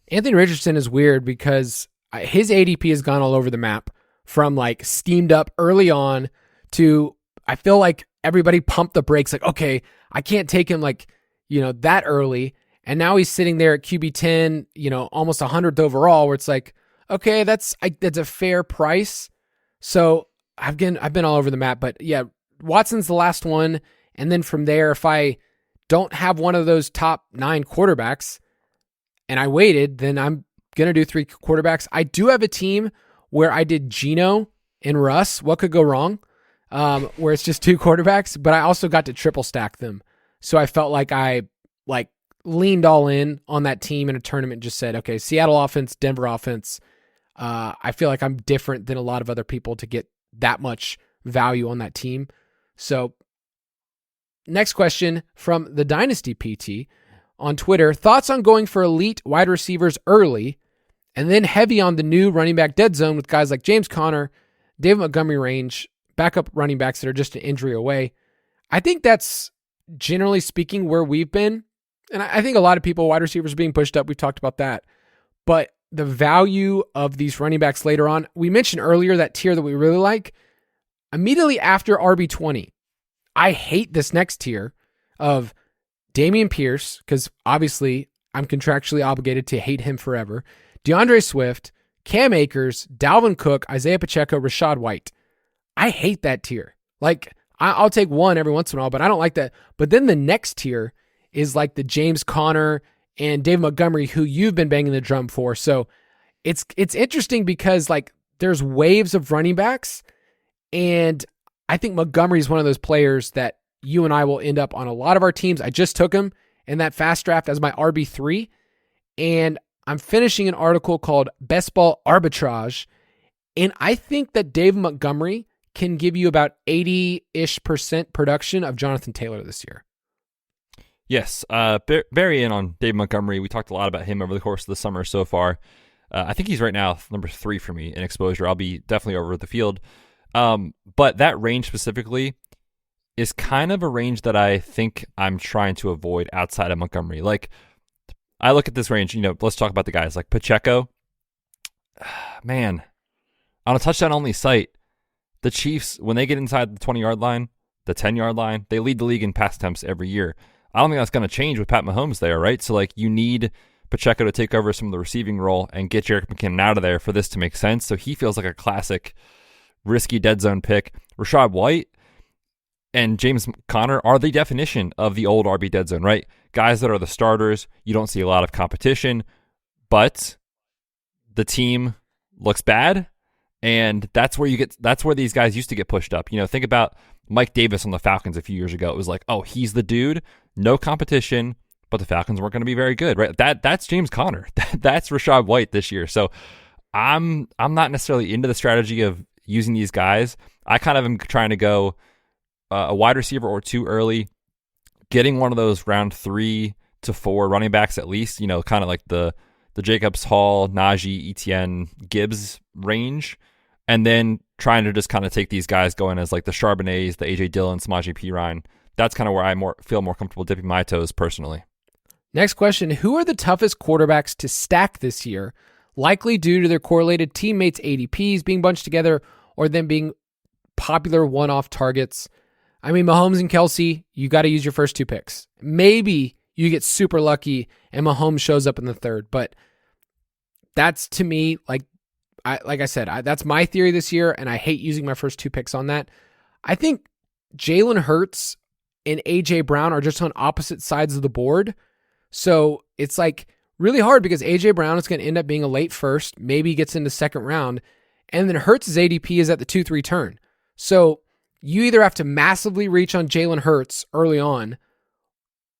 Anthony Richardson is weird because his ADP has gone all over the map. From like steamed up early on to I feel like everybody pumped the brakes like, okay, I can't take him like, that early. And now he's sitting there at QB 10, almost 100th overall where it's like, okay, that's a fair price. So I've been all over the map, but yeah, Watson's the last one. And then from there, if I don't have one of those top 9 quarterbacks and I waited, then I'm going to do 3 quarterbacks. I do have a team where I did Geno and Russ. What could go wrong? Where it's just 2 quarterbacks, but I also got to triple stack them. So I felt like I leaned all in on that team in a tournament and just said, okay, Seattle offense, Denver offense. I feel like I'm different than a lot of other people to get that much value on that team. So next question from the Dynasty PT on Twitter. Thoughts on going for elite wide receivers early and then heavy on the new running back dead zone with guys like James Conner, David Montgomery range, backup running backs that are just an injury away. I think that's generally speaking where we've been. And I think a lot of people, wide receivers are being pushed up. We've talked about that. But the value of these running backs later on, we mentioned earlier that tier that we really like. Immediately after RB20, I hate this next tier of Dameon Pierce, because obviously I'm contractually obligated to hate him forever. DeAndre Swift, Cam Akers, Dalvin Cook, Isaiah Pacheco, Rachaad White. I hate that tier. Like, I'll take one every once in a while, but I don't like that. But then the next tier is like the James Conner and Dave Montgomery, who you've been banging the drum for. So it's interesting because like there's waves of running backs, and I think Montgomery is one of those players that you and I will end up on a lot of our teams. I just took him in that fast draft as my RB3, and I'm finishing an article called Best Ball Arbitrage, and I think that Dave Montgomery can give you about 80-ish% production of Jonathan Taylor this year. Yes, very in on Dave Montgomery. We talked a lot about him over the course of the summer so far. I think he's right now number 3 for me in exposure. I'll be definitely over the field. But that range specifically is kind of a range that I think I'm trying to avoid outside of Montgomery. Like, I look at this range, let's talk about the guys like Pacheco. Man, on a touchdown-only site, the Chiefs, when they get inside the 20-yard line, the 10-yard line, they lead the league in pass attempts every year. I don't think that's going to change with Pat Mahomes there, right? So, like, you need Pacheco to take over some of the receiving role and get Jerick McKinnon out of there for this to make sense. So he feels like a classic risky dead zone pick. Rachaad White and James Conner are the definition of the old RB dead zone, right? Guys that are the starters. You don't see a lot of competition, but the team looks bad, and that's where these guys used to get pushed up. Think about Mike Davis on the Falcons a few years ago. It was like, oh, he's the dude, no competition, but the Falcons weren't going to be very good, right? That's James Conner. That's Rachaad White this year. So I'm not necessarily into the strategy of using these guys. I kind of am trying to go a wide receiver or 2 early, getting one of those round 3 to 4 running backs at least, kind of like the Jacobs, Hall, Najee, Etienne, Gibbs range, and then trying to just kind of take these guys going as like the Charbonnets, the A.J. Dillon, Samaje Perine. That's kind of where I feel more comfortable dipping my toes personally. Next question, who are the toughest quarterbacks to stack this year, likely due to their correlated teammates' ADPs being bunched together or them being popular one-off targets? I mean, Mahomes and Kelsey, you got to use your first 2 picks. Maybe you get super lucky and Mahomes shows up in the 3rd, but that's, to me, like I said, that's my theory this year, and I hate using my first 2 picks on that. I think Jalen Hurts and A.J. Brown are just on opposite sides of the board, so it's like really hard because A.J. Brown is going to end up being a late first, maybe gets into 2nd round, and then Hurts' ADP is at the 2-3 turn. So you either have to massively reach on Jalen Hurts early on,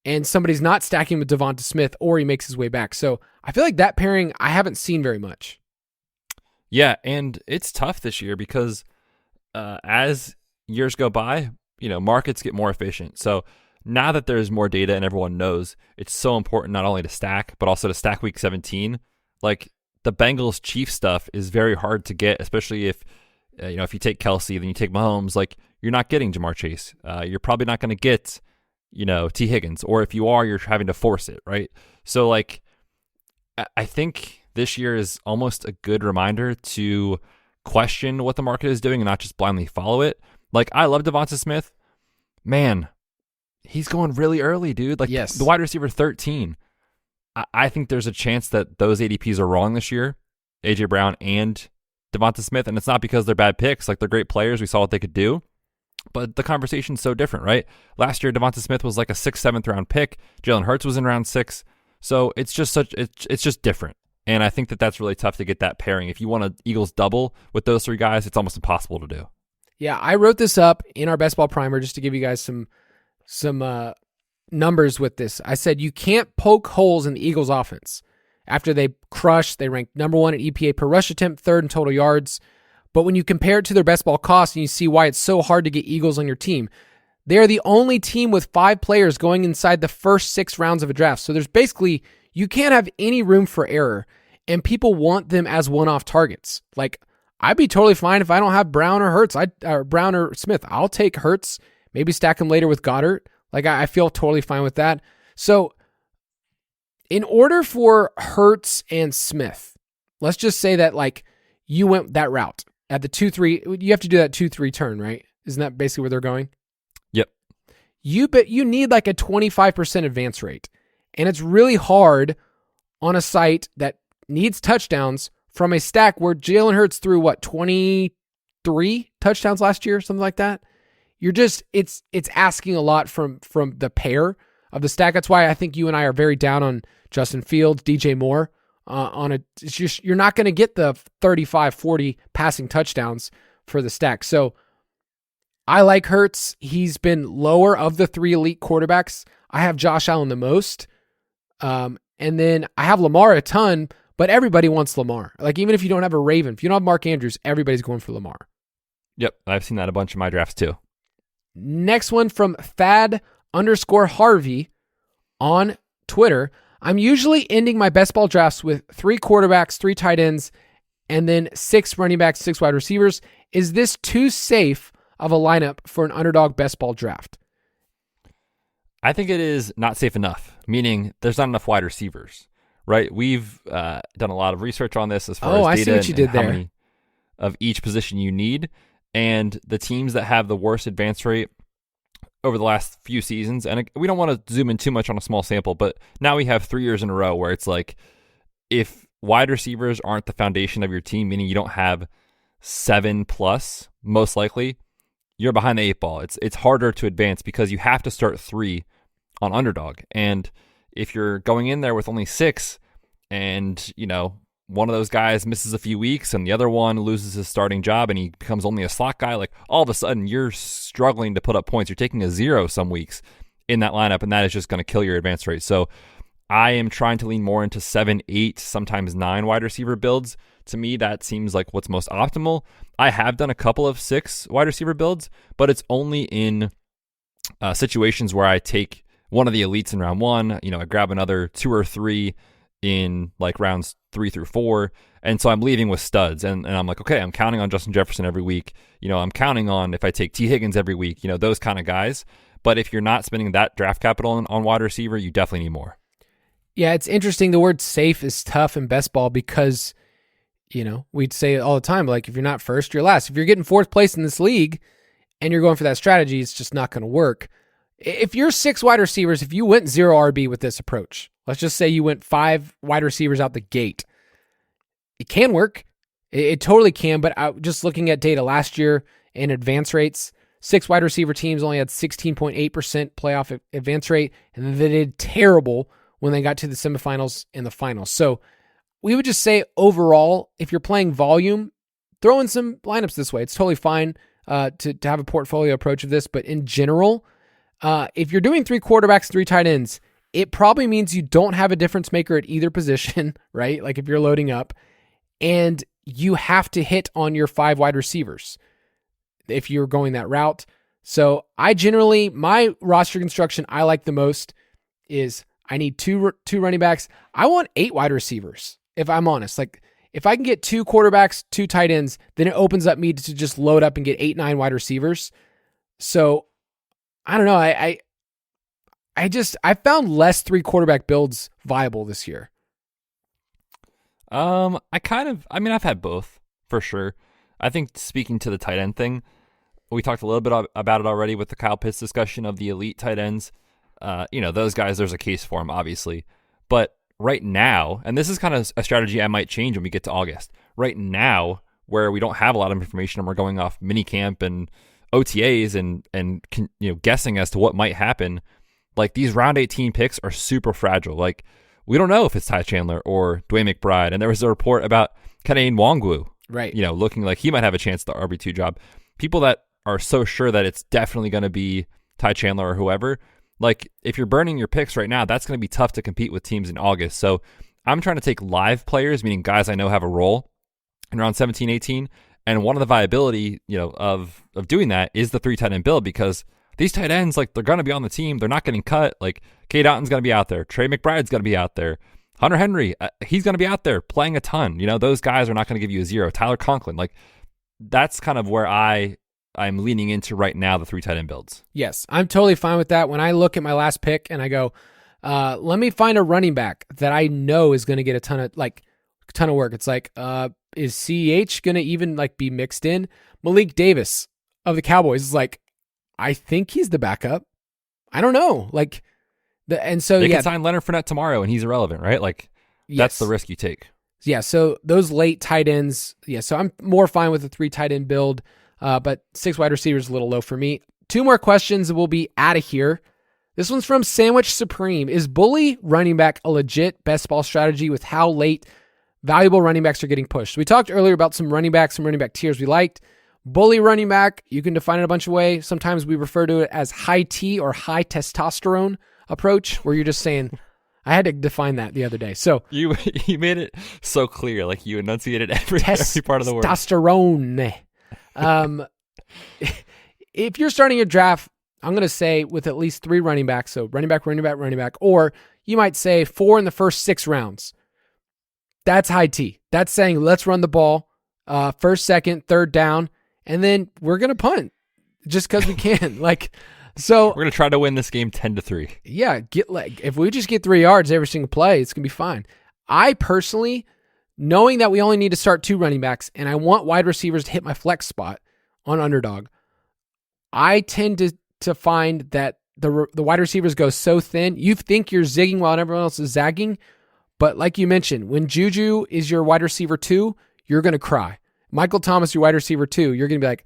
and somebody's not stacking with Devonta Smith, or he makes his way back. So I feel like that pairing I haven't seen very much. Yeah, and it's tough this year because as years go by, markets get more efficient. So now that there's more data and everyone knows, it's so important not only to stack, but also to stack week 17. Like, the Bengals Chiefs stuff is very hard to get, especially if if you take Kelsey, then you take Mahomes. Like, you're not getting Jamar Chase. You're probably not going to get T. Higgins, or if you are, you're having to force it, right? So, like, I think this year is almost a good reminder to question what the market is doing and not just blindly follow it. Like, I love Devonta Smith. Man, he's going really early, dude. Like, yes. The wide receiver 13. I think there's a chance that those ADPs are wrong this year, A.J. Brown and Devonta Smith, and it's not because they're bad picks. Like, they're great players. We saw what they could do. But the conversation's so different, right? Last year, Devonta Smith was like a 6th, 7th round pick. Jalen Hurts was in round 6. So it's just it's just different. And I think that that's really tough to get that pairing. If you want an Eagles double with those 3 guys, it's almost impossible to do. Yeah, I wrote this up in our best ball primer just to give you guys some numbers with this. I said you can't poke holes in the Eagles offense. After they ranked number 1 in EPA per rush attempt, 3rd in total yards. But when you compare it to their best ball cost and you see why it's so hard to get Eagles on your team, they are the only team with 5 players going inside the first 6 rounds of a draft. So there's basically, you can't have any room for error, and people want them as one-off targets. Like, I'd be totally fine if I don't have Brown or Hurts, or Brown or Smith. I'll take Hurts, maybe stack him later with Goddard. Like, I feel totally fine with that. So in order for Hurts and Smith, let's just say that, like, you went that route at the 2-3. You have to do that 2-3 turn, right? Isn't that basically where they're going? Yep. you need like a 25% advance rate. And it's really hard on a site that needs touchdowns from a stack where Jalen Hurts threw 23 touchdowns last year, something like that. It's asking a lot from the pair of the stack. That's why I think you and I are very down on Justin Fields, DJ Moore. It's just, you're not going to get the 35, 40 passing touchdowns for the stack. So I like Hurts. He's been lower of the 3 elite quarterbacks. I have Josh Allen the most. And then I have Lamar a ton, but everybody wants Lamar. Like, even if you don't have a Raven, if you don't have Mark Andrews, everybody's going for Lamar. Yep, I've seen that a bunch of my drafts too. Next one from Thad_Harvey on Twitter. I'm usually ending my best ball drafts with 3 quarterbacks, 3 tight ends, and then 6 running backs, 6 wide receivers. Is this too safe of a lineup for an underdog best ball draft? I think it is not safe enough, meaning there's not enough wide receivers, right? We've done a lot of research on this as far as data I see what you did how there. many of each position you need. And the teams that have the worst advance rate over the last few seasons, and we don't want to zoom in too much on a small sample, but now we have 3 years in a row where it's like, if wide receivers aren't the foundation of your team, meaning you don't have 7+, most likely, you're behind the 8 ball. It's harder to advance because you have to start 3 on Underdog. And if you're going in there with only 6 and, one of those guys misses a few weeks and the other one loses his starting job and he becomes only a slot guy, like, all of a sudden you're struggling to put up points. You're taking a 0 some weeks in that lineup, and that is just going to kill your advance rate. So I am trying to lean more into 7, 8, sometimes 9 wide receiver builds. To me, that seems like what's most optimal. I have done a couple of 6 wide receiver builds, but it's only in situations where I take one of the elites in round 1. I grab another 2 or 3 in like rounds 3 through 4. And so I'm leaving with studs. And I'm like, okay, I'm counting on Justin Jefferson every week. I'm counting on, if I take T. Higgins every week, those kind of guys. But if you're not spending that draft capital on wide receiver, you definitely need more. Yeah, it's interesting. The word safe is tough in best ball because, we'd say it all the time, like, if you're not first, you're last. If you're getting 4th place in this league and you're going for that strategy, it's just not going to work. If you're 6 wide receivers, if you went 0 RB with this approach, let's just say you went 5 wide receivers out the gate, it can work. It totally can, but just looking at data last year in advance rates, 6 wide receiver teams only had 16.8% playoff advance rate, and then they did terrible when they got to the semifinals and the finals. So we would just say overall, if you're playing volume, throw in some lineups this way. It's totally fine to have a portfolio approach of this, but in general, if you're doing 3 quarterbacks, 3 tight ends, it probably means you don't have a difference maker at either position, right? Like if you're loading up, and you have to hit on your 5 wide receivers if you're going that route. So my roster construction I like the most is I need 2 running backs. I want 8 wide receivers, if I'm honest. Like, if I can get 2 quarterbacks, 2 tight ends, then it opens up me to just load up and get 8, 9 wide receivers. So I don't know. I found less 3 quarterback builds viable this year. I've had both for sure. I think speaking to the tight end thing, we talked a little bit about it already with the Kyle Pitts discussion of the elite tight ends. Those guys, there's a case for them, obviously. But right now, and this is kind of a strategy I might change when we get to August. Right now, where we don't have a lot of information and we're going off mini camp and OTAs and guessing as to what might happen, like, these round 18 picks are super fragile. Like, we don't know if it's Ty Chandler or Dwayne McBride. And there was a report about Kenny Nwangwu, right? Looking like he might have a chance at the RB2 job. People that are so sure that it's definitely going to be Ty Chandler or whoever, like, if you're burning your picks right now, that's going to be tough to compete with teams in August. So I'm trying to take live players, meaning guys I know have a role in round 17, 18. And one of the viability, of doing that is the 3 tight end build, because these tight ends, like, they're going to be on the team. They're not getting cut. Like, Cade Otton's going to be out there. Trey McBride's going to be out there. Hunter Henry, he's going to be out there playing a ton. Those guys are not going to give you a 0. Tyler Conklin, like, that's kind of where I'm leaning into right now, the 3 tight end builds. Yes, I'm totally fine with that. When I look at my last pick and I go, let me find a running back that I know is going to get a ton of work. It's like, is CEH going to even be mixed in? Malik Davis of the Cowboys is like, I think he's the backup. I don't know. Like they can sign Leonard Fournette tomorrow and he's irrelevant, right? Like that's the risk you take. Yeah. So those late tight ends. Yeah. So I'm more fine with the 3 tight end build, but 6 wide receivers is a little low for me. 2 more questions and we'll be out of here. This one's from Sandwich Supreme. Is bully running back a legit best ball strategy with how late valuable running backs are getting pushed? We talked earlier about some running back tiers we liked. Bully running back, you can define it a bunch of ways. Sometimes we refer to it as high T or high testosterone approach, where you're just saying, I had to define that the other day. So you made it so clear, like you enunciated every part of the word. Testosterone. If you're starting your draft, I'm going to say with at least 3 running backs, so running back, or you might say 4 in the first 6 rounds. That's high T. That's saying let's run the ball, first, second, third down, and then we're going to punt just because we can. So we're going to try to win this game 10-3. Yeah, if we just get 3 yards every single play, it's going to be fine. I personally, knowing that we only need to start 2 running backs and I want wide receivers to hit my flex spot on Underdog, I tend to find that the wide receivers go so thin. You think you're zigging while everyone else is zagging, but like you mentioned, when Juju is your wide receiver 2, you're going to cry. Michael Thomas, your wide receiver 2, you're going to be like,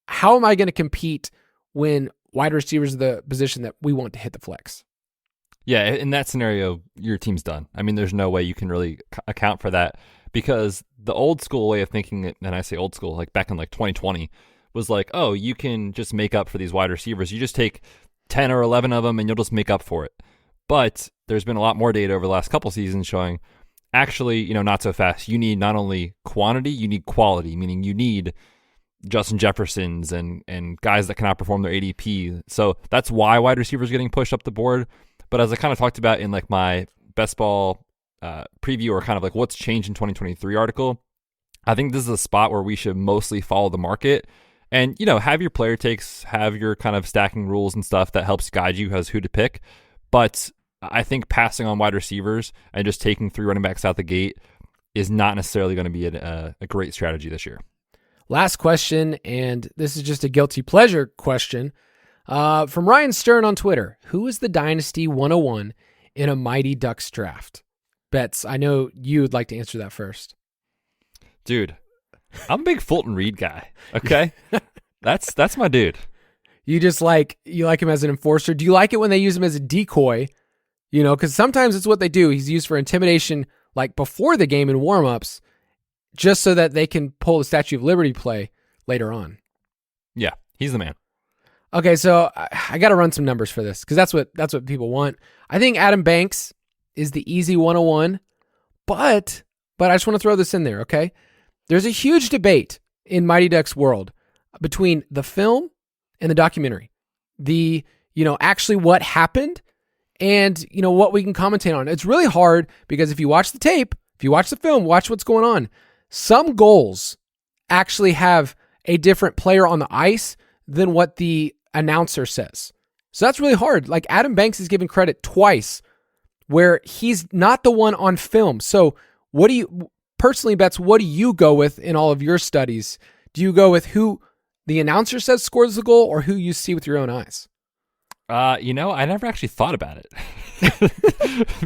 how am I going to compete when wide receivers are the position that we want to hit the flex? Yeah, in that scenario, your team's done. I mean, there's no way you can really account for that because the old school way of thinking, and I say old school, like back in like 2020, was like, oh, you can just make up for these wide receivers. You just take 10 or 11 of them and you'll just make up for it. But there's been a lot more data over the last couple seasons showing actually, not so fast. You need not only quantity, you need quality, meaning you need Justin Jeffersons and guys that can outperform their ADP. So that's why wide receivers are getting pushed up the board. But as I kind of talked about in like my best ball preview or kind of like what's changed in 2023 article, I think this is a spot where we should mostly follow the market and, have your player takes, have your kind of stacking rules and stuff that helps guide you as who to pick. But I think passing on wide receivers and just taking 3 running backs out the gate is not necessarily going to be a great strategy this year. Last question, and this is just a guilty pleasure question. From Ryan Stern on Twitter. Who is the Dynasty 101 in a Mighty Ducks draft? Betz, I know you would like to answer that first. Dude, I'm a big Fulton Reed guy, okay? That's my dude. You like him as an enforcer. Do you like it when they use him as a decoy? Because sometimes it's what they do. He's used for intimidation like before the game in warmups, just so that they can pull the Statue of Liberty play later on. Yeah, he's the man. Okay, so I got to run some numbers for this because that's what people want. I think Adam Banks is the easy 101, but I just want to throw this in there, okay? There's a huge debate in Mighty Ducks world between the film and the documentary. The, actually what happened and, what we can commentate on. It's really hard because if you watch the tape, if you watch the film, watch what's going on. Some goals actually have a different player on the ice than what the announcer says. So that's really hard. Like Adam Banks is given credit twice where he's not the one on film. So what do you, personally, Betz, what do you go with in all of your studies? Do you go with who the announcer says scores the goal or who you see with your own eyes? I never actually thought about it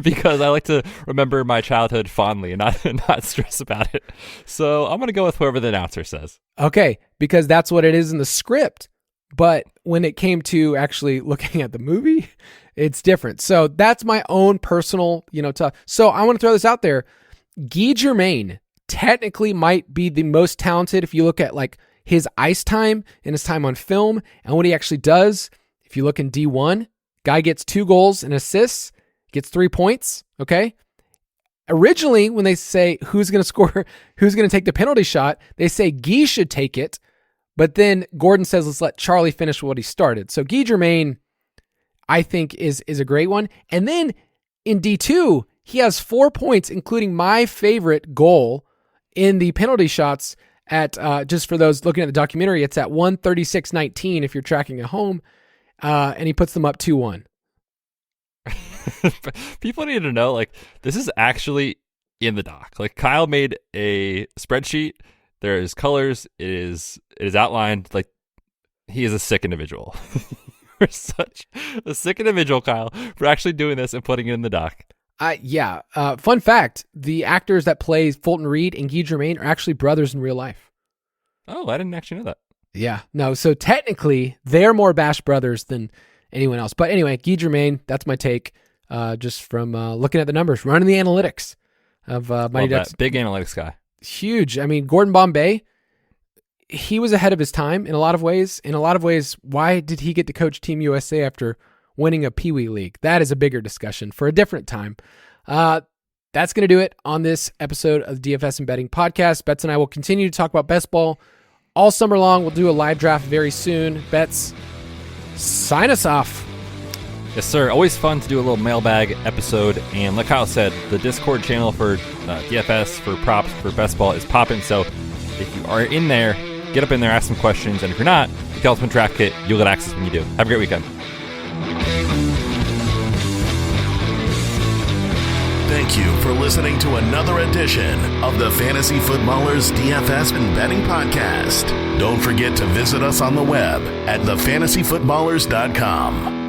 because I like to remember my childhood fondly and not stress about it. So I'm going to go with whoever the announcer says. Okay, because that's what it is in the script. But when it came to actually looking at the movie, it's different. So that's my own personal, So I want to throw this out there. Guy Germain technically might be the most talented if you look at like his ice time and his time on film and what he actually does. If you look in D1, guy gets 2 goals and assists, gets 3 points, okay? Originally, when they say who's going to score, who's going to take the penalty shot, they say Guy should take it, but then Gordon says, let's let Charlie finish what he started. So Guy Germain, I think, is a great one. And then in D2, he has 4 points, including my favorite goal in the penalty shots at, just for those looking at the documentary, it's at 1:36:19 if you're tracking at home. And he puts them up 2-1. People need to know, like, this is actually in the doc. Like, Kyle made a spreadsheet. There is colors. It is outlined. Like, he is a sick individual. You're such a sick individual, Kyle, for actually doing this and putting it in the doc. Yeah. Fun fact, the actors that play Fulton Reed and Guy Germain are actually brothers in real life. Oh, I didn't actually know that. Yeah. No, so technically, they're more Bash brothers than anyone else. But anyway, Guy Germain, that's my take, just from looking at the numbers, running the analytics of Mighty Ducks. Big analytics guy. Huge. I mean, Gordon Bombay, he was ahead of his time in a lot of ways. In a lot of ways, why did he get to coach Team USA after winning a Pee Wee League? That is a bigger discussion for a different time. That's going to do it on this episode of the DFS and Betting Podcast. Betz and I will continue to talk about best ball all summer long. We'll do a live draft very soon. Betz, sign us off. Yes, sir. Always fun to do a little mailbag episode. And like Kyle said, the Discord channel for DFS, for props, for best ball is popping. So if you are in there, get up in there, ask some questions. And if you're not, the Ultimate Draft Kit, you'll get access when you do. Have a great weekend. Thank you for listening to another edition of the Fantasy Footballers DFS and Betting Podcast. Don't forget to visit us on the web at thefantasyfootballers.com.